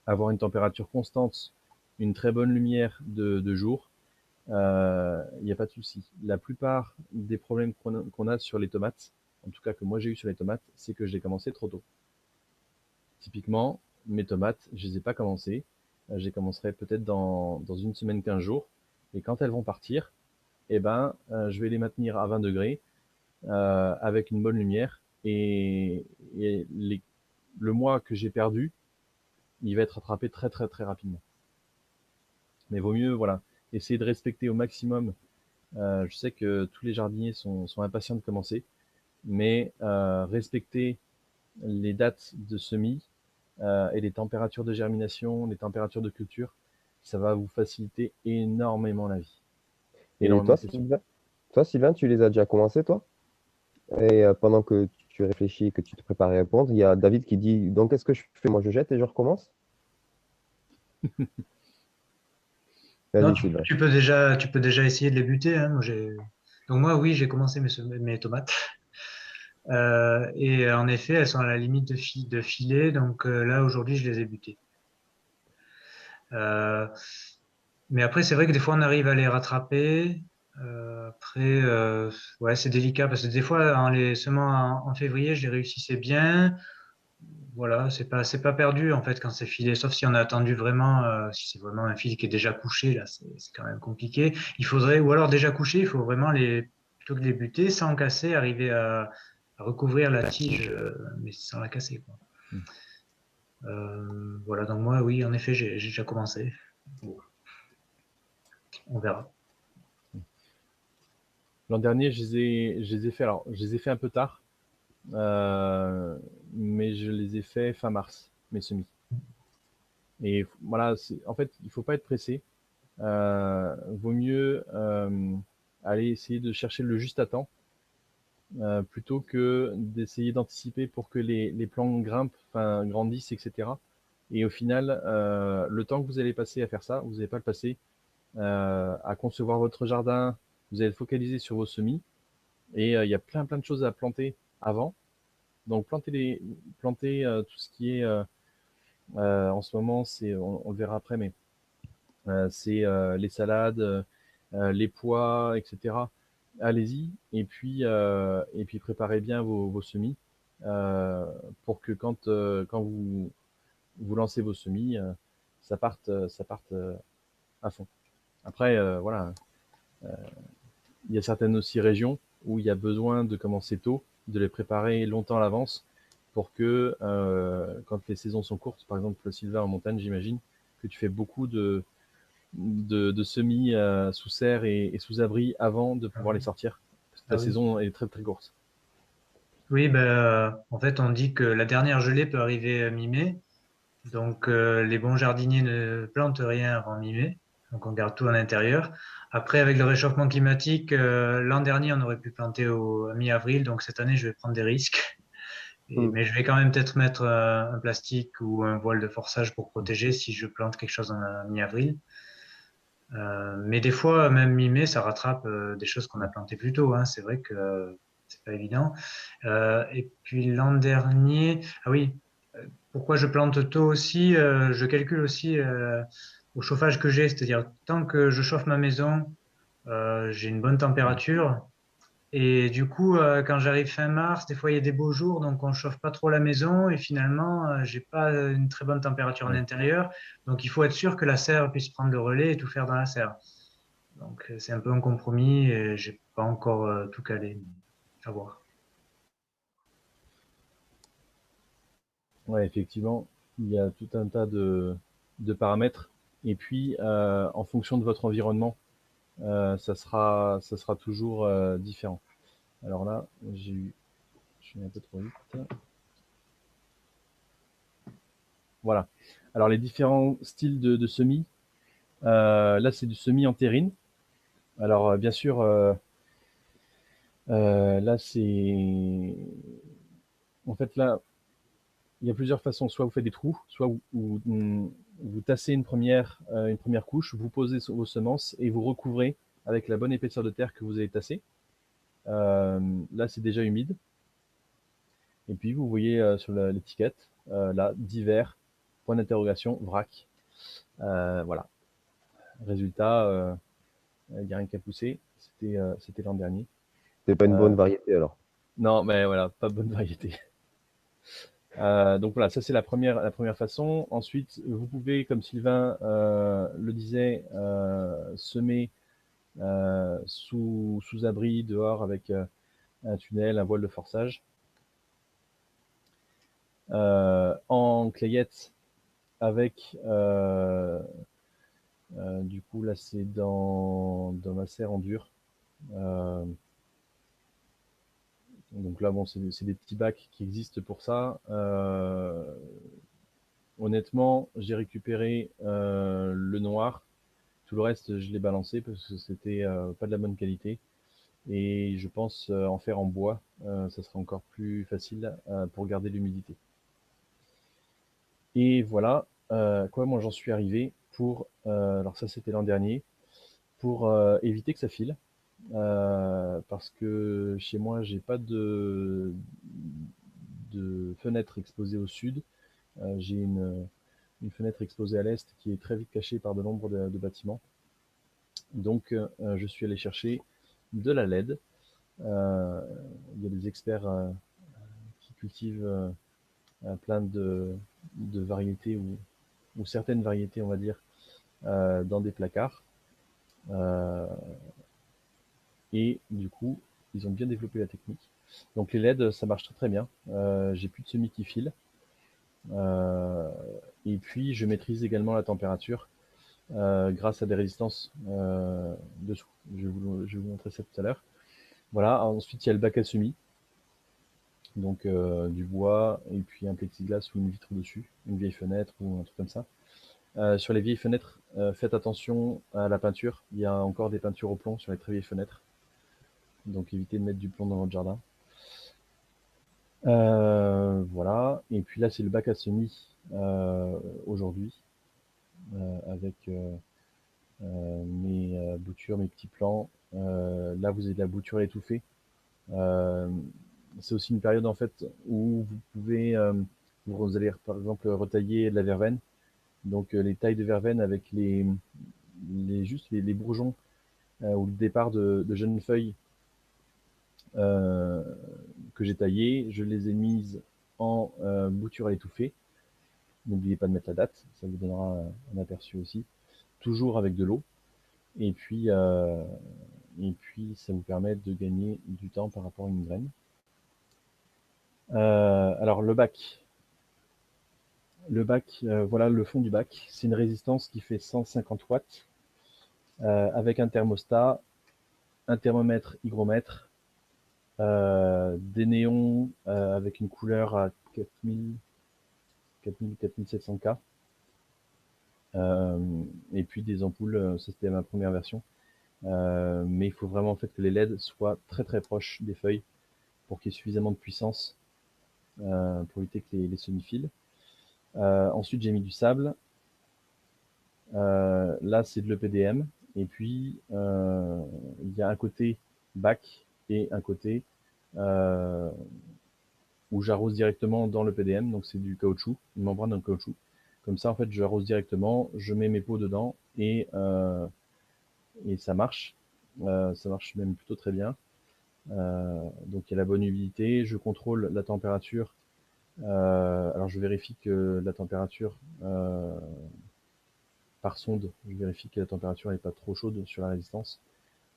Speaker 1: avoir une température constante, une très bonne lumière de jour, il n'y a pas de souci. La plupart des problèmes qu'on a sur les tomates, en tout cas que moi j'ai eu sur les tomates, c'est que je les commencé trop tôt. Typiquement, mes tomates, je les ai pas commencées. Je les commencerai peut-être dans une semaine, 15 jours. Et quand elles vont partir, eh ben, je vais les maintenir à 20 degrés avec une bonne lumière. Et le mois que j'ai perdu, il va être rattrapé très très très rapidement. Mais vaut mieux, voilà, essayer de respecter au maximum. Je sais que tous les jardiniers sont impatients de commencer, mais respecter les dates de semis et les températures de germination, les températures de culture, ça va vous faciliter énormément la vie.
Speaker 4: Et
Speaker 1: Énormément le
Speaker 4: toi, Sylvain, tu les as déjà commencés, toi? Et pendant que tu réfléchis, que tu te prépares à répondre, il y a David qui dit, donc qu'est-ce que je fais? Moi, je jette et je recommence?
Speaker 5: Non,
Speaker 4: Vas-y, Sylvain.
Speaker 5: tu peux déjà essayer de les buter, hein. Donc moi, oui, j'ai commencé mes tomates. Et en effet, elles sont à la limite de filet. Donc là, aujourd'hui, je les ai butées. Euh, mais après, c'est vrai que des fois, on arrive à les rattraper. Après, ouais, c'est délicat parce que des fois, en les semant en février, je les réussissais bien. Voilà, c'est pas perdu en fait quand c'est filé, sauf si on a attendu vraiment, si c'est vraiment un fil qui est déjà couché, là, c'est quand même compliqué. Il faudrait, ou alors déjà couché, il faut vraiment plutôt que les buter sans casser, arriver à recouvrir la tige, mais sans la casser, quoi.
Speaker 1: Mm.
Speaker 5: Voilà, donc moi, oui, en effet, j'ai déjà commencé. Bon, on verra.
Speaker 1: L'an dernier, je les ai fait, alors, je les ai fait un peu tard, mais je les ai fait fin mars, mes semis. Et voilà, en fait, il faut pas être pressé. Vaut mieux aller essayer de chercher le juste à temps plutôt que d'essayer d'anticiper pour que les plants grimpent, enfin grandissent, etc. Et au final, le temps que vous allez passer à faire ça, vous n'allez pas le passer à concevoir votre jardin. Vous allez le focaliser sur vos semis. Et il y a plein de choses à planter avant. Donc planter tout ce qui est en ce moment, on le verra après, mais c'est les salades, les pois, etc. Allez-y et puis préparez bien vos semis pour que quand vous lancez vos semis, ça parte à fond. Après, voilà, il y a certaines aussi régions où il y a besoin de commencer tôt, de les préparer longtemps à l'avance pour que quand les saisons sont courtes, par exemple Sylvain en montagne, j'imagine que tu fais beaucoup de semis sous serre et sous abri avant de pouvoir les sortir, parce que
Speaker 5: Ah
Speaker 1: la
Speaker 5: oui.
Speaker 1: saison est très très courte.
Speaker 5: Oui, ben, en fait, on dit que la dernière gelée peut arriver mi-mai. Donc, les bons jardiniers ne plantent rien avant mi-mai. Donc, on garde tout en intérieur. Après, avec le réchauffement climatique, l'an dernier, on aurait pu planter au mi-avril. Donc, cette année, je vais prendre des risques.
Speaker 4: Hmm.
Speaker 5: Mais je vais quand même peut-être mettre un plastique ou un voile de forçage pour protéger si je plante quelque chose en mi-avril. Mais des fois, même mi-mai, ça rattrape des choses qu'on a plantées plus tôt, hein. C'est vrai que c'est pas évident. Et puis l'an dernier, ah oui, pourquoi je plante tôt aussi? Je calcule aussi au chauffage que j'ai, c'est-à-dire tant que je chauffe ma maison, j'ai une bonne température. Et du coup, quand j'arrive fin mars, des fois il y a des beaux jours, donc on chauffe pas trop la maison et finalement, j'ai pas une très bonne température en
Speaker 1: Ouais.
Speaker 5: intérieur. Donc il faut être sûr que la serre puisse prendre le relais et tout faire dans la serre. Donc c'est un peu un compromis et j'ai pas encore tout calé, mais à voir.
Speaker 1: Ouais, effectivement, il y a tout un tas de paramètres. Et puis, en fonction de votre environnement, ça sera toujours différent. Alors là, je suis un peu trop vite. Voilà. Alors les différents styles de semis. Là, c'est du semis en terrine. Alors bien sûr, là c'est, en fait là, il y a plusieurs façons. Soit vous faites des trous, soit vous tassez une première couche, vous posez vos semences et vous recouvrez avec la bonne épaisseur de terre que vous avez tassée. Là, c'est déjà humide. Et puis, vous voyez sur l'étiquette, là, divers, point d'interrogation, vrac. Voilà. Résultat, il n'y a rien qu'à pousser. C'était l'an dernier.
Speaker 4: C'est pas une bonne variété alors.
Speaker 1: Non, mais voilà, pas bonne variété. Donc voilà, ça c'est la première façon. Ensuite, vous pouvez, comme Sylvain le disait, semer sous abri, dehors, avec un tunnel, un voile de forçage. En clayette, avec du coup là c'est dans ma serre en dur. Donc là bon c'est des petits bacs qui existent pour ça. Honnêtement j'ai récupéré le noir, tout le reste je l'ai balancé parce que c'était pas de la bonne qualité, et je pense en faire en bois, ça sera encore plus facile pour garder l'humidité. Et voilà quoi moi j'en suis arrivé pour, alors ça c'était l'an dernier, pour éviter que ça file, parce que chez moi j'ai pas de fenêtre exposée au sud, j'ai une fenêtre exposée à l'est qui est très vite cachée par de nombre de bâtiments. Donc je suis allé chercher de la LED. Il y a des experts qui cultivent plein de variétés, ou certaines variétés on va dire, dans des placards. Et du coup, ils ont bien développé la technique. Donc les LED, ça marche très très bien. J'ai plus de semis qui filent. Et puis je maîtrise également la température grâce à des résistances dessous. Je vais vous montrer ça tout à l'heure. Voilà. Ensuite, il y a le bac à semis. Donc du bois et puis un plexiglas ou une vitre dessus, une vieille fenêtre ou un truc comme ça. Sur les vieilles fenêtres, faites attention à la peinture. Il y a encore des peintures au plomb sur les très vieilles fenêtres. Donc évitez de mettre du plomb dans votre jardin. Voilà. Et puis là, c'est le bac à semis aujourd'hui, avec mes boutures, mes petits plants. Là, vous avez de la bouture étouffée. C'est aussi une période en fait où vous pouvez, vous allez par exemple retailler de la verveine. Donc les tailles de verveine avec juste les bourgeons ou le départ de jeunes feuilles que j'ai taillées, je les ai mises en bouture à étouffer. N'oubliez pas de mettre la date, ça vous donnera un aperçu aussi. Toujours avec de l'eau. Et puis ça vous permet de gagner du temps par rapport à une graine. Alors le bac. Voilà le fond du bac. C'est une résistance qui fait 150 watts avec un thermostat, un thermomètre, hygromètre, des néons avec une couleur à 4700K, et puis des ampoules. Ça c'était ma première version, mais il faut vraiment en fait que les LED soient très très proches des feuilles pour qu'il y ait suffisamment de puissance pour éviter que les semis filent. Ensuite j'ai mis du sable. Là c'est de l'EPDM, et puis il y a un côté bac et un côté où j'arrose directement dans le PDM, donc c'est du caoutchouc, une membrane en caoutchouc. Comme ça, en fait, j'arrose directement, je mets mes pots dedans et ça marche. Ça marche même plutôt très bien. Donc il y a la bonne humidité, je contrôle la température. Alors je vérifie que la température par sonde, je vérifie que la température n'est pas trop chaude sur la résistance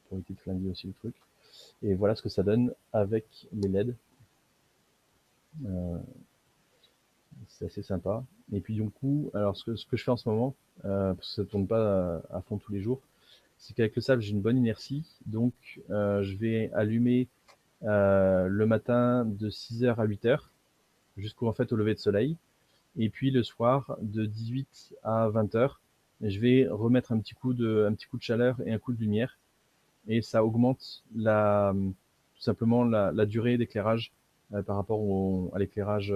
Speaker 1: pour éviter de flinguer aussi le truc. Et voilà ce que ça donne avec les LED. C'est assez sympa. Et puis du coup, alors ce que je fais en ce moment, parce que ça ne tourne pas à fond tous les jours, c'est qu'avec le sable j'ai une bonne inertie, donc je vais allumer le matin de 6h à 8h jusqu'au en fait au lever de soleil, et puis le soir de 18 à 20h je vais remettre un petit coup de chaleur et un coup de lumière, et ça augmente tout simplement la durée d'éclairage par rapport à l'éclairage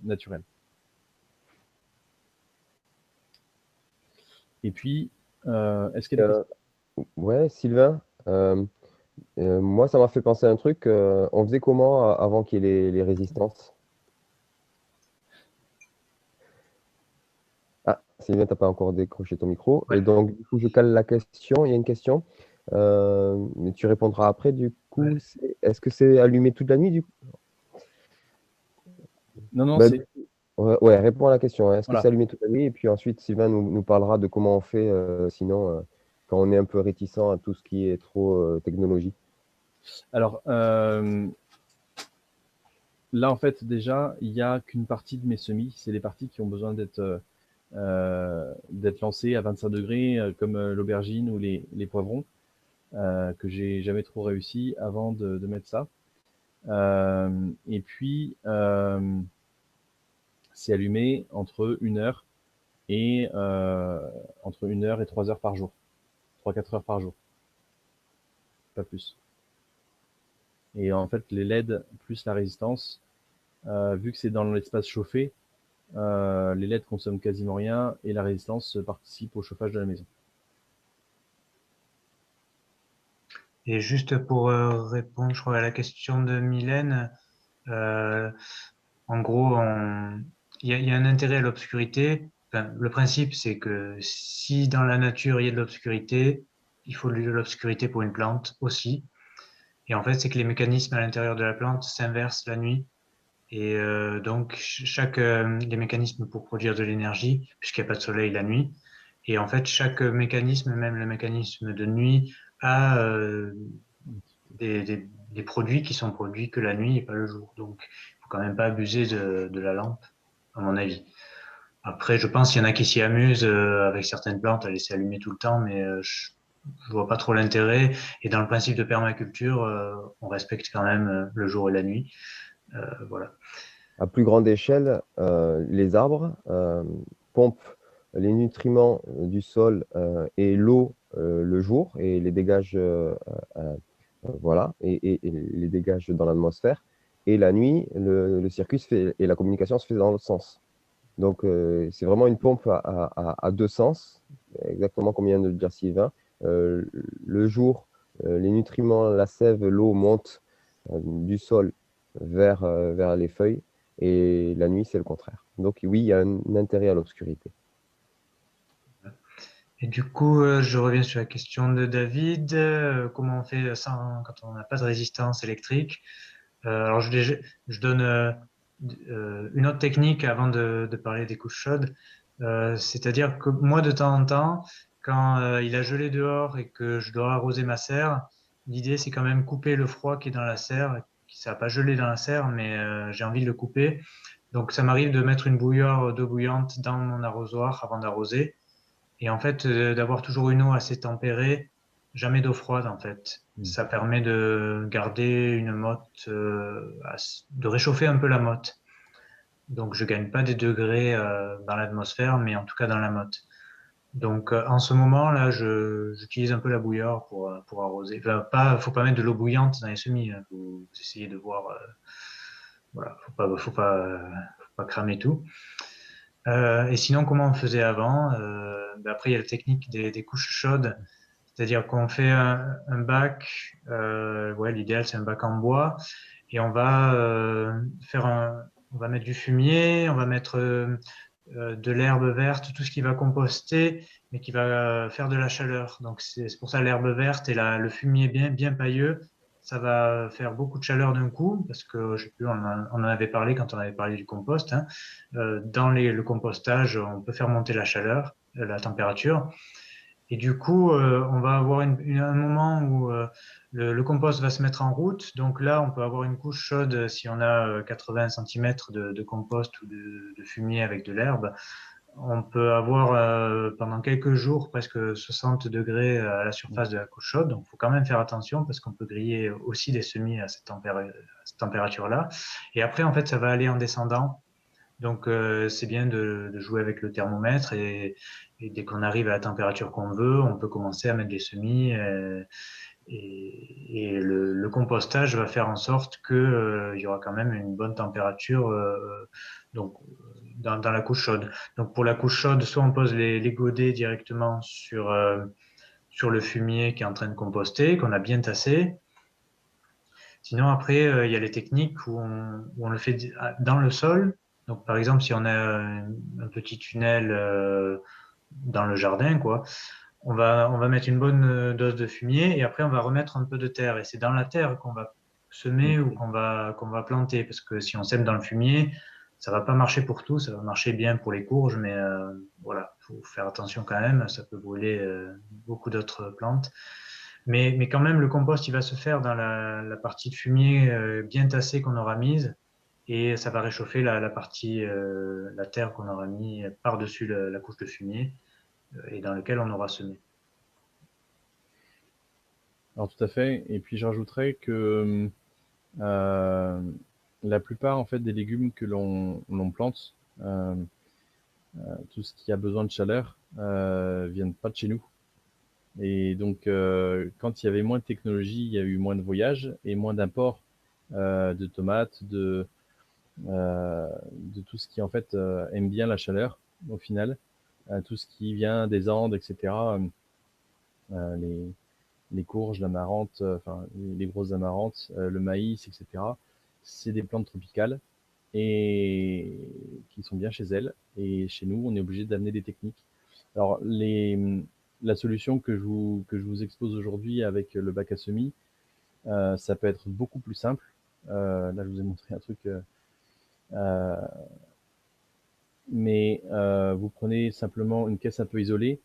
Speaker 1: naturel. Et puis, est-ce qu'il y a des questions ?
Speaker 4: Ouais, Sylvain, moi ça m'a fait penser à un truc. On faisait comment avant qu'il y ait les résistances? Ah, Sylvain, tu n'as pas encore décroché ton micro.
Speaker 5: Ouais.
Speaker 4: Et donc, du coup, je cale la question. Il y a une question. Mais tu répondras après, du coup.
Speaker 5: Ouais.
Speaker 4: Est-ce que c'est allumé toute la nuit, du coup?
Speaker 1: Non,
Speaker 4: Bah,
Speaker 1: c'est...
Speaker 4: ouais, réponds à la question. Est-ce que
Speaker 1: Voilà.
Speaker 4: c'est allumé toute la nuit? Et puis ensuite, Sylvain nous parlera de comment on fait sinon quand on est un peu réticent à tout ce qui est trop technologie?
Speaker 1: Alors, là, en fait, déjà, il n'y a qu'une partie de mes semis. C'est les parties qui ont besoin d'être lancées à 25 degrés, comme l'aubergine ou les poivrons, que j'ai jamais trop réussi avant de mettre ça. Et puis, c'est allumé entre 1 heure et 3 heures par jour. 3-4 heures par jour. Pas plus. Et en fait, les LED plus la résistance, vu que c'est dans l'espace chauffé, les LED consomment quasiment rien et la résistance participe au chauffage de la maison.
Speaker 5: Et juste pour répondre, je crois, à la question de Mylène, en gros, il y a un intérêt à l'obscurité. Enfin, le principe, c'est que si dans la nature il y a de l'obscurité, il faut de l'obscurité pour une plante aussi. Et en fait, c'est que les mécanismes à l'intérieur de la plante s'inversent la nuit. Et donc, les mécanismes pour produire de l'énergie, puisqu'il n'y a pas de soleil la nuit. Et en fait, chaque mécanisme, même le mécanisme de nuit, a des produits qui sont produits que la nuit et pas le jour. Donc, il faut quand même pas abuser de la lampe, à mon avis. Après, je pense qu'il y en a qui s'y amusent avec certaines plantes à laisser allumer tout le temps, mais je vois pas trop l'intérêt. Et dans le principe de permaculture, on respecte quand même le jour et la nuit. Voilà.
Speaker 4: À plus grande échelle, les arbres pompent les nutriments du sol et l'eau le jour et les dégagent, voilà, et les dégagent dans l'atmosphère. Et la nuit, le circuit se fait, et la communication se fait dans l'autre sens. Donc, c'est vraiment une pompe à deux sens, exactement comme vient de le dire Sylvain. Le jour, les nutriments, la sève, l'eau montent du sol vers les feuilles, et la nuit, c'est le contraire. Donc, oui, il y a un intérêt à l'obscurité.
Speaker 5: Et du coup, je reviens sur la question de David. Comment on fait ça quand on n'a pas de résistance électrique? Alors, je donne une autre technique avant de parler des couches chaudes. C'est-à-dire que moi, de temps en temps, quand il a gelé dehors et que je dois arroser ma serre, l'idée, c'est quand même couper le froid qui est dans la serre. Ça n'a pas gelé dans la serre, mais j'ai envie de le couper. Donc, ça m'arrive de mettre une bouilloire d'eau bouillante dans mon arrosoir avant d'arroser. Et en fait, d'avoir toujours une eau assez tempérée, jamais d'eau froide en fait. Ça permet de garder une motte, de réchauffer un peu la motte. Donc je gagne pas des degrés dans l'atmosphère, mais en tout cas dans la motte. Donc en ce moment là, j'utilise un peu la bouilloire pour arroser. Enfin, faut pas mettre de l'eau bouillante dans les semis. Hein. Vous essayez de voir. Voilà, faut pas cramer tout. Et sinon, comment on faisait avant? Après, il y a la technique des couches chaudes, c'est-à-dire qu'on fait un bac, ouais, l'idéal c'est un bac en bois, et on va on va mettre du fumier, on va mettre de l'herbe verte, tout ce qui va composter, mais qui va faire de la chaleur. Donc c'est pour ça l'herbe verte et le fumier bien pailleux, ça va faire beaucoup de chaleur d'un coup, parce que je sais plus, on en avait parlé quand on avait parlé du compost. Hein. Dans le compostage, on peut faire monter la chaleur, la température. Et du coup, on va avoir un moment où le compost va se mettre en route. Donc là, on peut avoir une couche chaude si on a 80 cm de compost ou de fumier avec de l'herbe. On peut avoir pendant quelques jours presque 60 degrés à la surface de la couche chaude. Donc il faut quand même faire attention parce qu'on peut griller aussi des semis à cette température-là. Et après, en fait, ça va aller en descendant. Donc, c'est bien de jouer avec le thermomètre et dès qu'on arrive à la température qu'on veut, on peut commencer à mettre des semis et le compostage va faire en sorte que il y aura quand même une bonne température donc dans la couche chaude. Donc, pour la couche chaude, soit on pose les godets directement sur le fumier qui est en train de composter, qu'on a bien tassé. Sinon, après, il y a les techniques où on le fait dans le sol. Donc, par exemple, si on a un petit tunnel dans le jardin, quoi, on va mettre une bonne dose de fumier et après, on va remettre un peu de terre. Et c'est dans la terre qu'on va semer ou qu'on va planter. Parce que si on sème dans le fumier, ça va pas marcher pour tout. Ça va marcher bien pour les courges, mais voilà. faut faire attention quand même, ça peut brûler beaucoup d'autres plantes. Mais quand même, le compost, il va se faire dans la partie de fumier bien tassée qu'on aura mise et ça va réchauffer la partie, la terre qu'on aura mis par-dessus la couche de fumier et dans lequel on aura semé.
Speaker 1: Alors tout à fait. Et puis je rajouterais que la plupart en fait des légumes que l'on plante, tout ce qui a besoin de chaleur, viennent pas de chez nous. Et donc quand il y avait moins de technologie, il y a eu moins de voyages et moins d'imports de tomates, de tout ce qui en fait aime bien la chaleur au final, tout ce qui vient des Andes, etc. Les courges, l'amarante, enfin les grosses amarantes, le maïs, etc. C'est des plantes tropicales et qui sont bien chez elles. Et chez nous, on est obligé d'amener des techniques. Alors la solution que je vous expose aujourd'hui avec le bac à semis, ça peut être beaucoup plus simple. Là, je vous ai montré un truc. Mais vous prenez simplement une caisse un peu isolée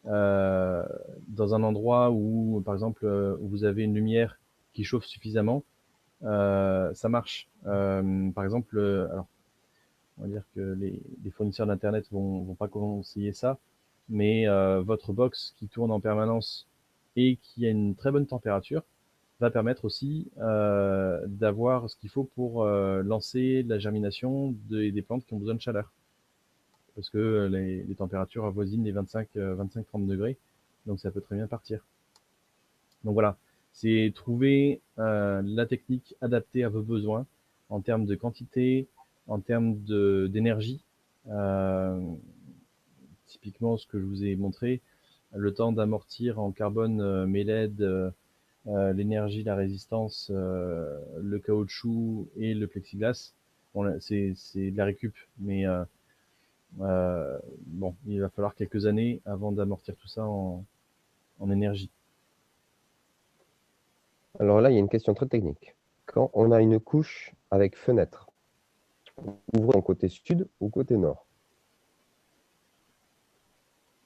Speaker 1: dans un endroit où, par exemple, où vous avez une lumière qui chauffe suffisamment, ça marche. Par exemple, alors, on va dire que les fournisseurs d'Internet vont pas conseiller ça, mais votre box qui tourne en permanence et qui a une très bonne température va permettre aussi d'avoir ce qu'il faut pour lancer la germination des plantes qui ont besoin de chaleur. Parce que les températures avoisinent les 25-30 degrés, donc ça peut très bien partir. Donc voilà, c'est trouver la technique adaptée à vos besoins en termes de quantité, en termes d'énergie. Typiquement, ce que je vous ai montré, le temps d'amortir en carbone mes LED, l'énergie, la résistance, le caoutchouc et le plexiglas. Bon, c'est de la récup, mais bon, il va falloir quelques années avant d'amortir tout ça en énergie.
Speaker 4: Alors là, il y a une question très technique. Quand on a une couche avec fenêtre, ouvrons côté sud ou côté nord?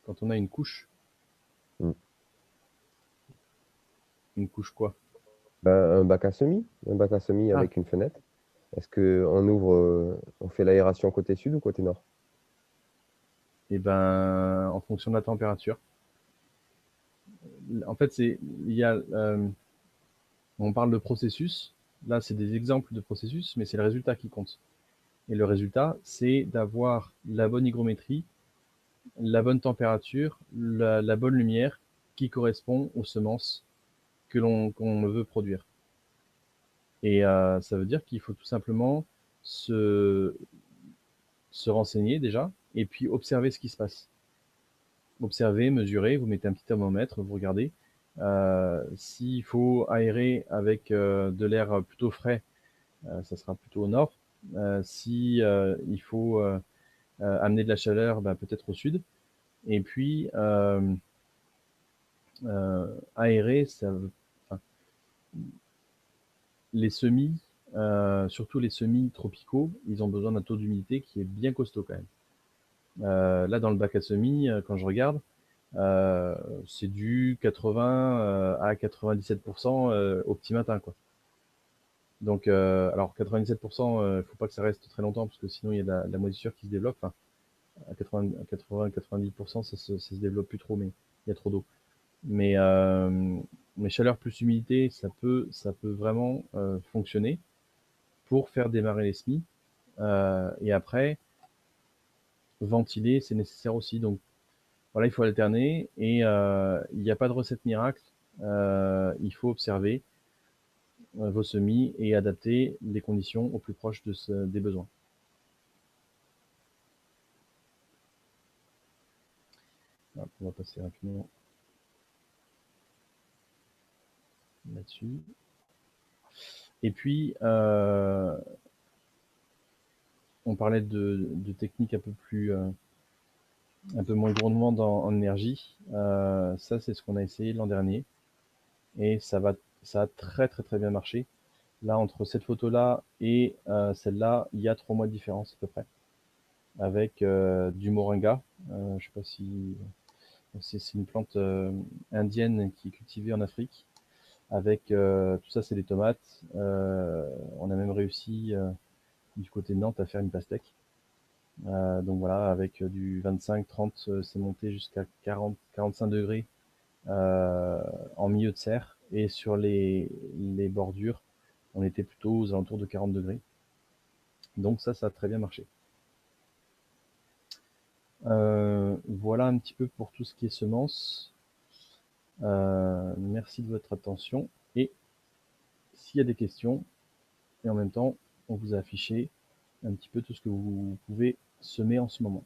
Speaker 1: Quand on a une couche, une couche quoi?
Speaker 4: Un bac à semis avec une fenêtre. Est-ce qu'on ouvre, on fait l'aération côté sud ou côté nord?
Speaker 1: Eh ben, en fonction de la température. En fait, on parle de processus. Là, c'est des exemples de processus, mais c'est le résultat qui compte. Et le résultat, c'est d'avoir la bonne hygrométrie, la bonne température, la bonne lumière qui correspond aux semences qu'on veut produire. Et ça veut dire qu'il faut tout simplement se renseigner déjà, et puis observer ce qui se passe. Observer, mesurer, vous mettez un petit thermomètre, vous regardez. S'il faut aérer avec de l'air plutôt frais, ça sera plutôt au nord. Si il faut amener de la chaleur, peut-être au sud. Et puis aérer, enfin, les semis, surtout les semis tropicaux, ils ont besoin d'un taux d'humidité qui est bien costaud quand même. Là, dans le bac à semis, quand je regarde, c'est du 80 à 97% au petit matin, quoi. Donc, alors 97%, faut pas que ça reste très longtemps parce que sinon il y a la moisissure qui se développe. Enfin, à 90%, ça se développe plus trop, mais il y a trop d'eau. Mais chaleur plus humidité, ça peut vraiment fonctionner pour faire démarrer les semis. Et après, ventiler, c'est nécessaire aussi. Donc voilà, il faut alterner et il n'y a pas de recette miracle. Il faut observer vos semis et adapter les conditions au plus proche des besoins. Voilà, on va passer rapidement là-dessus. Et puis, on parlait de techniques un peu moins gourmandes en énergie. Ça, c'est ce qu'on a essayé l'an dernier. Et ça a très très très bien marché. Là, entre cette photo-là et celle-là, il y a 3 mois de différence à peu près. Avec du moringa. Je sais pas si c'est une plante indienne qui est cultivée en Afrique. Avec tout ça, c'est des tomates. On a même réussi du côté de Nantes à faire une pastèque. Donc voilà, avec du 25-30, c'est monté jusqu'à 40-45 degrés en milieu de serre. Et sur les bordures, on était plutôt aux alentours de 40 degrés. Donc ça a très bien marché. Voilà un petit peu pour tout ce qui est semences. Merci de votre attention. Et s'il y a des questions, et en même temps, on vous a affiché un petit peu tout ce que vous pouvez semer en ce moment.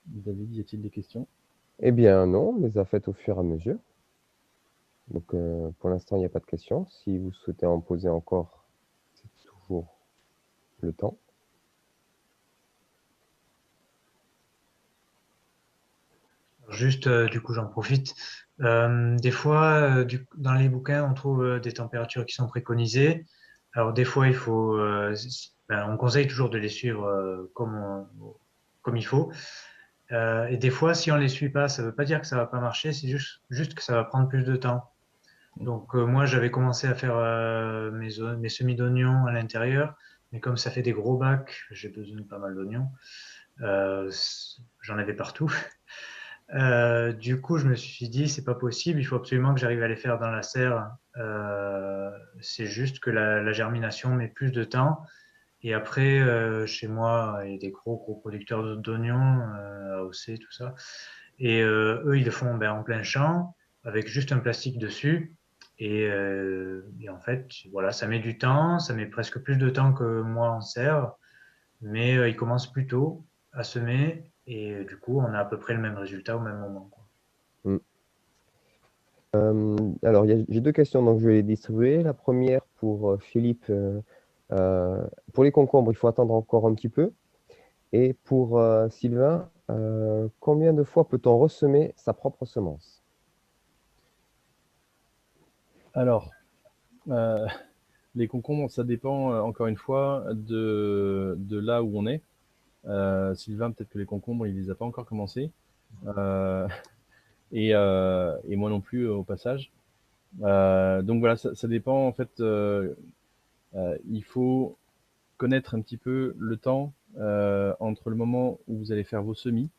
Speaker 1: David, y a-t-il des questions?
Speaker 4: Eh bien non, on les a faites au fur et à mesure. Donc pour l'instant, il n'y a pas de questions. Si vous souhaitez en poser encore, c'est toujours le temps.
Speaker 5: Juste, du coup, j'en profite. Des fois, dans les bouquins, on trouve des températures qui sont préconisées. Alors, des fois, on conseille toujours de les suivre comme il faut. Et des fois, si on les suit pas, ça veut pas dire que ça va pas marcher, c'est juste que ça va prendre plus de temps. Donc, moi, j'avais commencé à faire mes semis d'oignons à l'intérieur, mais comme ça fait des gros bacs, j'ai besoin de pas mal d'oignons. J'en avais partout. Du coup, je me suis dit, c'est pas possible, il faut absolument que j'arrive à les faire dans la serre. C'est juste que la germination met plus de temps. Et après, chez moi, il y a des gros producteurs d'oignons, AOC, tout ça. Et eux, ils le font en plein champ, avec juste un plastique dessus. Et en fait, voilà, ça met du temps, ça met presque plus de temps que moi en serre, mais ils commencent plus tôt à semer. Et du coup, on a à peu près le même résultat au même moment, quoi.
Speaker 4: Mm. Alors, j'ai deux questions, donc je vais les distribuer. La première pour Philippe. Pour les concombres, il faut attendre encore un petit peu. Et pour Sylvain, combien de fois peut-on ressemer sa propre semence?
Speaker 1: Alors, les concombres, ça dépend encore une fois de là où on est. Sylvain, peut-être que les concombres, il les a pas encore commencé. Et moi non plus au passage. Donc voilà, ça dépend en fait. Il faut connaître un petit peu le temps entre le moment où vous allez faire vos semis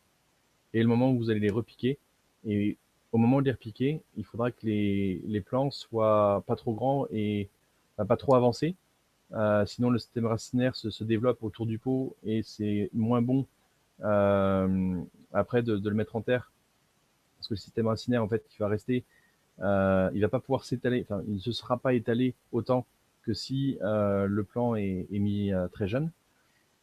Speaker 1: et le moment où vous allez les repiquer. Et au moment de les repiquer, il faudra que les plants soient pas trop grands et pas trop avancés. Sinon, le système racinaire se développe autour du pot et c'est moins bon après de le mettre en terre. Parce que le système racinaire, en fait, il va rester, il va pas pouvoir s'étaler, enfin, il ne se sera pas étalé autant que si le plant est mis très jeune.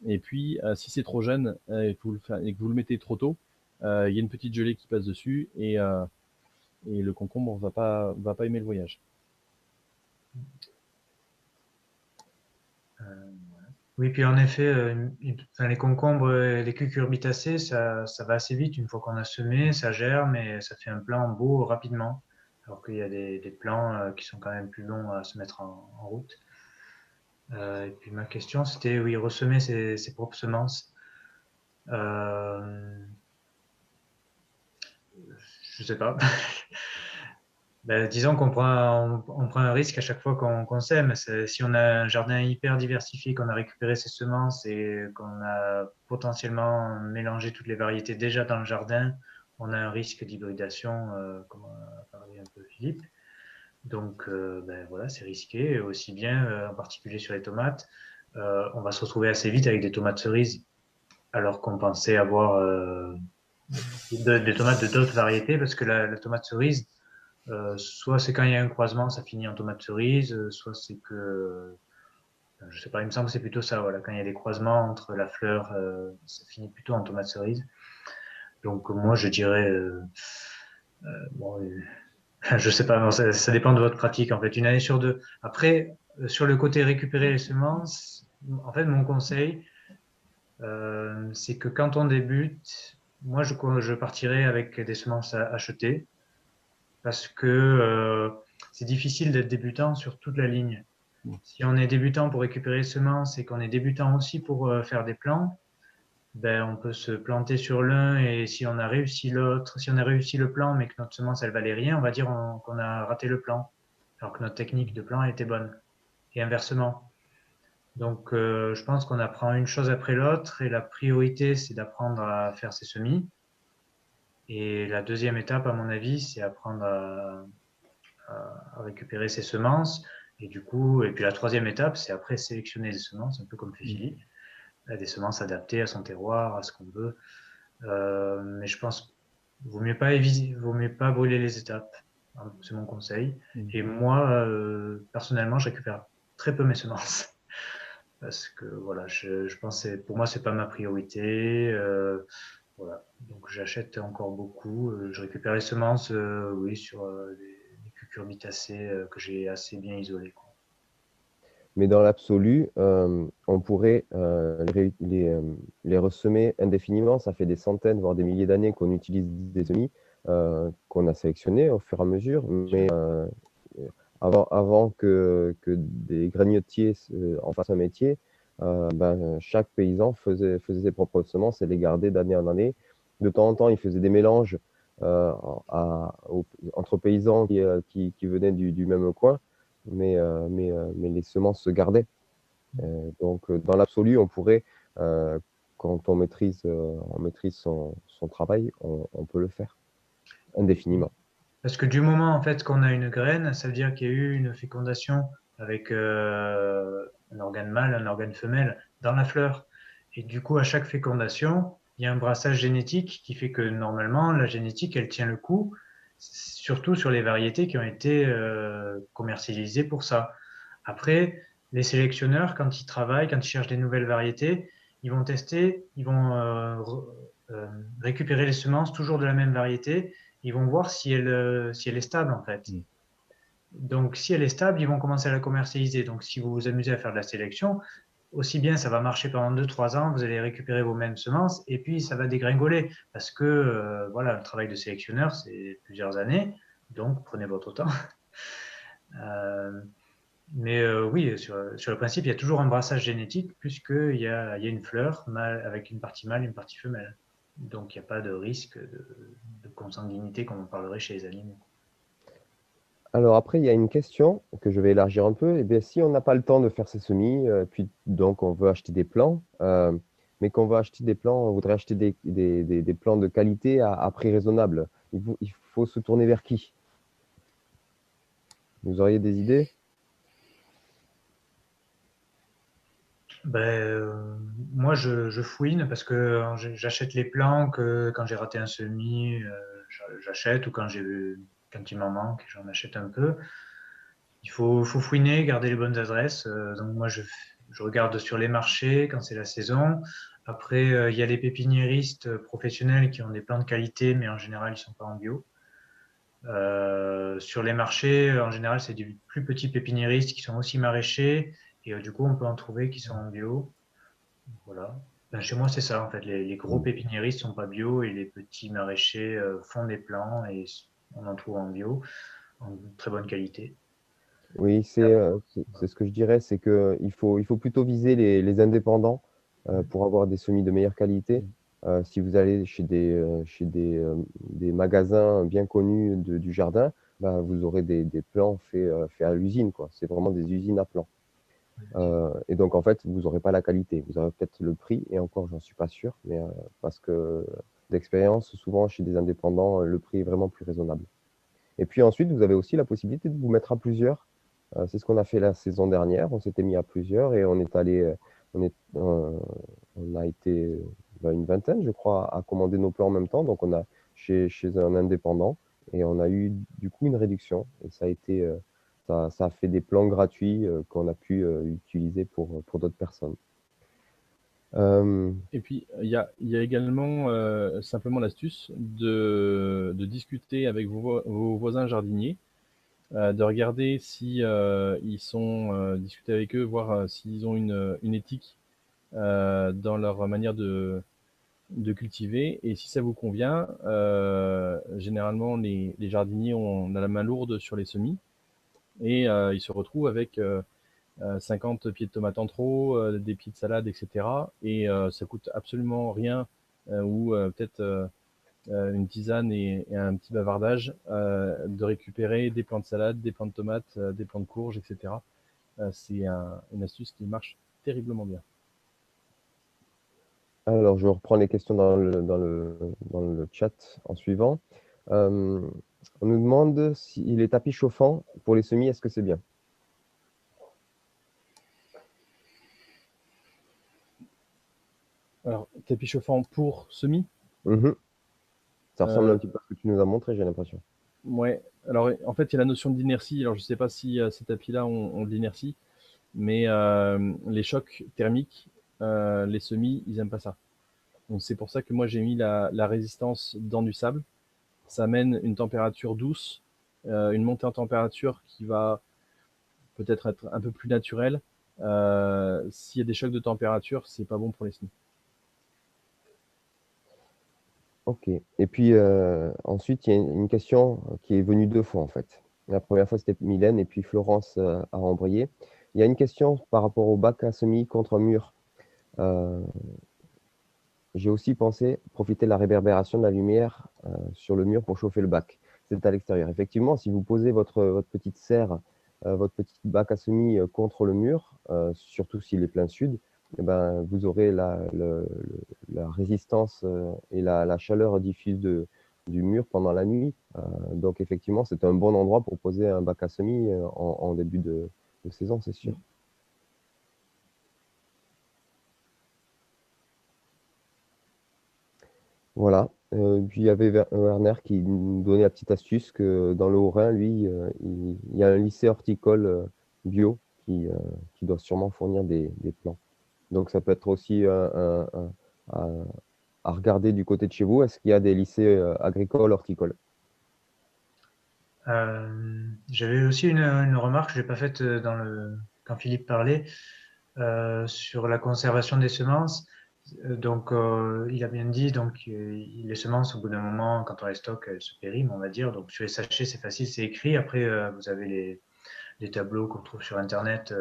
Speaker 1: Et puis, si c'est trop jeune et que vous le mettez trop tôt, il y a une petite gelée qui passe dessus et le concombre va pas aimer le voyage.
Speaker 5: Oui, puis en effet, les concombres et les cucurbitacées, ça va assez vite. Une fois qu'on a semé, ça germe et ça fait un plant beau rapidement. Alors qu'il y a des plants qui sont quand même plus longs à se mettre en route. Et puis ma question, c'était, oui, ressemer ses propres semences. Je sais pas. Ben, disons on prend un risque à chaque fois qu'on sème. Si on a un jardin hyper diversifié, qu'on a récupéré ses semences et qu'on a potentiellement mélangé toutes les variétés déjà dans le jardin, on a un risque d'hybridation, comme a parlé un peu Philippe. Donc, ben voilà, c'est risqué, aussi bien, en particulier sur les tomates. On va se retrouver assez vite avec des tomates cerises, alors qu'on pensait avoir des tomates de d'autres variétés, parce que la tomate cerise, soit c'est quand il y a un croisement, ça finit en tomate cerise, soit c'est que, je sais pas, il me semble que c'est plutôt ça, voilà, quand il y a des croisements entre la fleur, ça finit plutôt en tomate cerise. Donc moi je dirais, bon, je sais pas, non, ça dépend de votre pratique en fait, une année sur deux. Après, sur le côté récupérer les semences, en fait mon conseil, c'est que quand on débute, moi je partirais avec des semences à acheter parce que c'est difficile d'être débutant sur toute la ligne.
Speaker 1: Mm.
Speaker 5: Si on est débutant pour récupérer les semences et qu'on est débutant aussi pour faire des plants, ben, on peut se planter sur l'un et si on a réussi l'autre, si on a réussi le plan mais que notre semence elle valait rien, on va dire qu'on a raté le plan, alors que notre technique de plan elle était bonne. Et inversement. Donc je pense qu'on apprend une chose après l'autre et la priorité c'est d'apprendre à faire ses semis. Et la deuxième étape, à mon avis, c'est apprendre à récupérer ses semences. Et du coup, et puis la troisième étape, c'est après sélectionner les semences, un peu comme fait Philippe. Des semences adaptées à son terroir, à ce qu'on veut. Mais je pense vaut mieux pas vaut mieux pas brûler les étapes. C'est mon conseil. Et moi, personnellement, je récupère très peu mes semences. Parce que voilà, je pense que pour moi, c'est pas ma priorité. Voilà. Donc j'achète encore beaucoup. Je récupère les semences, oui, sur des cucurbitacées que j'ai assez bien isolées, quoi.
Speaker 4: Mais dans l'absolu, on pourrait les ressemer indéfiniment. Ça fait des centaines, voire des milliers d'années qu'on utilise des semis qu'on a sélectionnés au fur et à mesure. Mais avant que des grignotiers en fassent un métier, chaque paysan faisait ses propres semences et les gardait d'année en année. De temps en temps, il faisait des mélanges entre paysans qui venaient du même coin. Mais les semences se gardaient. Donc, dans l'absolu, on pourrait, quand on maîtrise son travail, on peut le faire indéfiniment.
Speaker 5: Parce que du moment en fait qu'on a une graine, ça veut dire qu'il y a eu une fécondation avec un organe mâle, un organe femelle dans la fleur. Et du coup, à chaque fécondation, il y a un brassage génétique qui fait que normalement, la génétique, elle tient le coup, surtout sur les variétés qui ont été commercialisées pour ça. Après, les sélectionneurs, quand ils travaillent, quand ils cherchent des nouvelles variétés, ils vont tester, ils vont récupérer les semences toujours de la même variété. Ils vont voir si elle est stable en fait. Donc, si elle est stable, ils vont commencer à la commercialiser. Donc, si vous vous amusez à faire de la sélection, aussi bien ça va marcher pendant 2-3 ans, vous allez récupérer vos mêmes semences et puis ça va dégringoler parce que voilà, le travail de sélectionneur, c'est plusieurs années. Donc, prenez votre temps. Mais oui, sur le principe, il y a toujours un brassage génétique puisqu'il y a une fleur mâle, avec une partie mâle et une partie femelle. Donc, il n'y a pas de risque de consanguinité comme on parlerait chez les animaux.
Speaker 4: Alors après, il y a une question que je vais élargir un peu. Eh bien, si on n'a pas le temps de faire ses semis, puis donc on veut acheter des plants, mais qu'on veut acheter des plants, on voudrait acheter des plants de qualité à prix raisonnable. Il faut se tourner vers qui? Vous auriez des idées?
Speaker 5: Moi, je fouine parce que j'achète les plants que quand j'ai raté un semis, j'achète ou quand il m'en manque, j'en achète un peu. Il faut fouiner, garder les bonnes adresses. Donc moi, je regarde sur les marchés quand c'est la saison. Après, il y a les pépiniéristes professionnels qui ont des plants de qualité, mais en général, ils sont pas en bio. Sur les marchés, en général, c'est des plus petits pépiniéristes qui sont aussi maraîchers. Et du coup, on peut en trouver qui sont en bio. Voilà. Chez moi, c'est ça, en fait. Les gros pépiniéristes sont pas bio et les petits maraîchers font des plants et on en trouve en bio, en très bonne qualité.
Speaker 4: Oui, c'est ce que je dirais, c'est qu'il faut plutôt viser les indépendants pour avoir des semis de meilleure qualité. Si vous allez chez des magasins bien connus du jardin, vous aurez des plants faits à l'usine, quoi. C'est vraiment des usines à plants. Et donc, en fait, vous n'aurez pas la qualité. Vous aurez peut-être le prix, et encore, j'en suis pas sûr, mais parce que d'expérience, souvent chez des indépendants, le prix est vraiment plus raisonnable. Et puis ensuite, vous avez aussi la possibilité de vous mettre à plusieurs. C'est ce qu'on a fait la saison dernière. On s'était mis à plusieurs et on a été une vingtaine, je crois, à commander nos plants en même temps. Donc, on a chez un indépendant et on a eu du coup une réduction. Et ça a fait des plans gratuits qu'on a pu utiliser pour d'autres personnes.
Speaker 1: Et puis, il y a également simplement l'astuce de discuter avec vos voisins jardiniers, de regarder si ils sont, discuter avec eux, voir s'ils ont une éthique dans leur manière de cultiver. Et si ça vous convient, généralement, les jardiniers ont la main lourde sur les semis. Et il se retrouve avec 50 pieds de tomates en trop, des pieds de salade, etc. Et ça coûte absolument rien, ou peut-être une tisane et un petit bavardage, de récupérer des plants de salade, des plants de tomates, des plants de courge, etc. C'est une astuce qui marche terriblement bien.
Speaker 4: Alors, je reprends les questions dans le chat en suivant. On nous demande si les tapis chauffants pour les semis, est-ce que c'est bien?
Speaker 1: Alors, tapis chauffant pour semis.
Speaker 4: Ça ressemble un petit peu à ce que tu nous as montré, j'ai l'impression.
Speaker 1: Ouais. Alors, en fait, il y a la notion d'inertie. Alors, je ne sais pas si ces tapis-là ont de l'inertie, mais les chocs thermiques, les semis, ils n'aiment pas ça. Donc, c'est pour ça que moi, j'ai mis la résistance dans du sable. Ça amène une température douce, une montée en température qui va peut-être être un peu plus naturelle. S'il y a des chocs de température, c'est pas bon pour les semis.
Speaker 4: Ok. Et puis ensuite, il y a une question qui est venue 2 fois en fait. La première fois, c'était Mylène et puis Florence a embrayé. Il y a une question par rapport au bac à semis contre mur. J'ai aussi pensé profiter de la réverbération de la lumière sur le mur pour chauffer le bac. C'est à l'extérieur. Effectivement, si vous posez votre petite serre, votre petit bac à semis contre le mur, surtout s'il est plein sud, eh ben, vous aurez la résistance et la chaleur diffuse du mur pendant la nuit. Donc effectivement, c'est un bon endroit pour poser un bac à semis en début de saison, c'est sûr. Voilà. Puis il y avait Werner qui nous donnait la petite astuce que dans le Haut-Rhin, lui, il y a un lycée horticole bio qui doit sûrement fournir des plants. Donc ça peut être aussi à regarder du côté de chez vous. Est-ce qu'il y a des lycées agricoles, horticoles?
Speaker 5: J'avais aussi une remarque que je n'ai pas faite quand Philippe parlait sur la conservation des semences. Donc, il a bien dit, donc, les semences, au bout d'un moment, quand on les stocke, elles se périment, on va dire. Donc, sur les sachets, c'est facile, c'est écrit. Après, vous avez les tableaux qu'on trouve sur Internet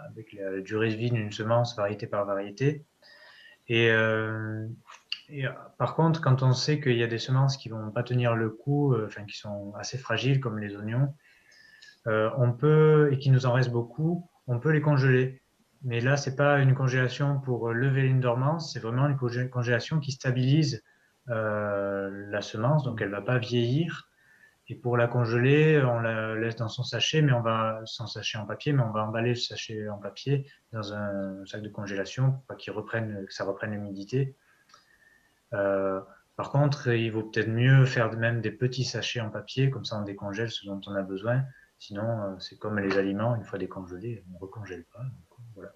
Speaker 5: avec la durée de vie d'une semence, variété par variété. Et, par contre, quand on sait qu'il y a des semences qui vont pas tenir le coup, enfin, qui sont assez fragiles, comme les oignons, on peut, et qu'il nous en reste beaucoup, on peut les congeler. Mais là, c'est pas une congélation pour lever une dormance, c'est vraiment une congélation qui stabilise la semence, donc elle va pas vieillir. Et pour la congeler, on la laisse dans son sachet, son sachet en papier, mais on va emballer le sachet en papier dans un sac de congélation pour pas que ça reprenne l'humidité. Par contre, il vaut peut-être mieux faire même des petits sachets en papier, comme ça on décongèle ce dont on a besoin. Sinon, c'est comme les aliments, une fois décongelés, on ne recongèle pas. Donc, voilà.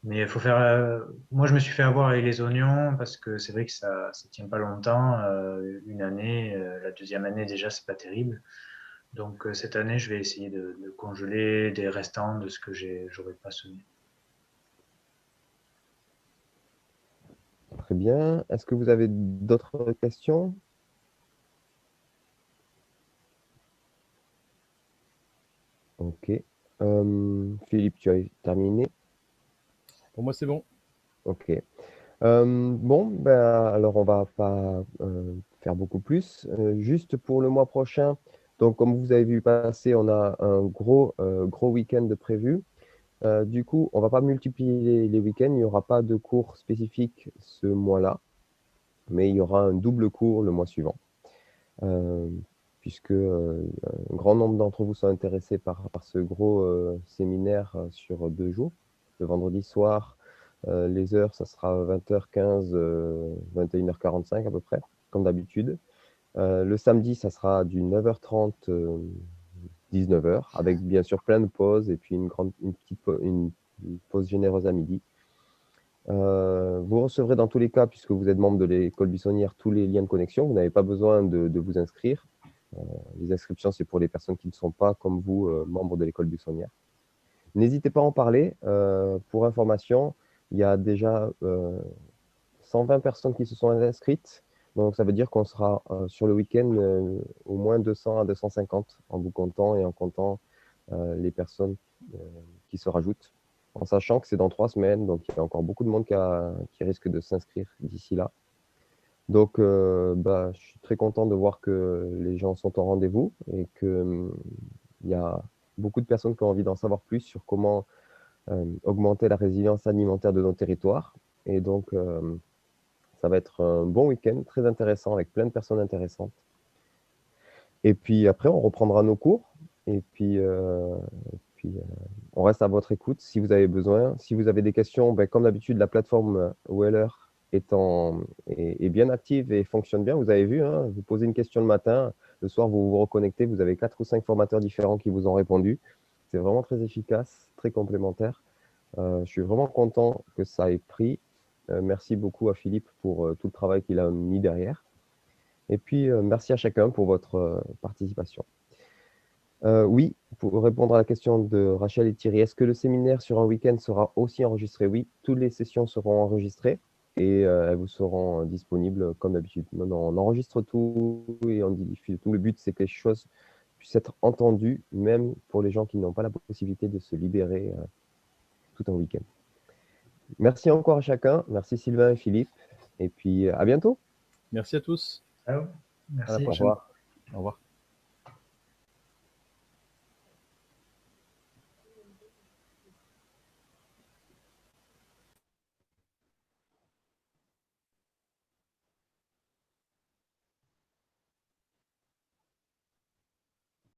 Speaker 5: Mais il faut faire. Moi, je me suis fait avoir avec les oignons parce que c'est vrai que ça ne tient pas longtemps. Une année, la deuxième année déjà, c'est pas terrible. Donc cette année, je vais essayer de congeler des restants de ce que j'aurais pas semé.
Speaker 4: Très bien. Est-ce que vous avez d'autres questions? Ok. Philippe, tu as terminé?
Speaker 1: Pour moi, c'est bon.
Speaker 4: Ok. Bon, ben, alors on va pas faire beaucoup plus. Juste pour le mois prochain, donc comme vous avez vu passer, on a un gros week-end de prévu. Du coup, on va pas multiplier les week-ends, il n'y aura pas de cours spécifique ce mois-là, mais il y aura un double cours le mois suivant. Puisque un grand nombre d'entre vous sont intéressés par ce gros séminaire sur 2 jours. Le vendredi soir, les heures, ça sera 20h15, 21h45 à peu près, comme d'habitude. Le samedi, ça sera du 9h30, 19h, avec bien sûr plein de pauses et puis une pause généreuse à midi. Vous recevrez dans tous les cas, puisque vous êtes membre de l'école buissonnière, tous les liens de connexion. Vous n'avez pas besoin de vous inscrire. Les inscriptions, c'est pour les personnes qui ne sont pas, comme vous, membres de l'école buissonnière. N'hésitez pas à en parler. Pour information, il y a déjà 120 personnes qui se sont inscrites. Donc, ça veut dire qu'on sera sur le week-end au moins 200 à 250 en vous comptant et en comptant les personnes qui se rajoutent, en sachant que c'est dans 3 semaines, donc il y a encore beaucoup de monde qui risque de s'inscrire d'ici là. Donc, je suis très content de voir que les gens sont au rendez-vous et qu'il y a beaucoup de personnes qui ont envie d'en savoir plus sur comment augmenter la résilience alimentaire de nos territoires. Et donc, ça va être un bon week-end, très intéressant, avec plein de personnes intéressantes. Et puis après, on reprendra nos cours. Et puis, on reste à votre écoute si vous avez besoin. Si vous avez des questions, comme d'habitude, la plateforme Weller est bien active et fonctionne bien. Vous avez vu, hein, vous posez une question le matin, le soir, vous vous reconnectez, vous avez 4 ou 5 formateurs différents qui vous ont répondu. C'est vraiment très efficace, très complémentaire. Je suis vraiment content que ça ait pris. Merci beaucoup à Philippe pour tout le travail qu'il a mis derrière. Et puis, merci à chacun pour votre participation. Oui, pour répondre à la question de Rachel et Thierry, est-ce que le séminaire sur un week-end sera aussi enregistré? Oui, toutes les sessions seront enregistrées et elles vous seront disponibles comme d'habitude. On enregistre tout et on diffuse tout. Le but, c'est que les choses puissent être entendues, même pour les gens qui n'ont pas la possibilité de se libérer tout un week-end. Merci encore à chacun. Merci Sylvain et Philippe. Et puis, à bientôt.
Speaker 1: Merci à tous.
Speaker 5: Ciao.
Speaker 1: À la
Speaker 5: Merci.
Speaker 1: prochaine. Au revoir.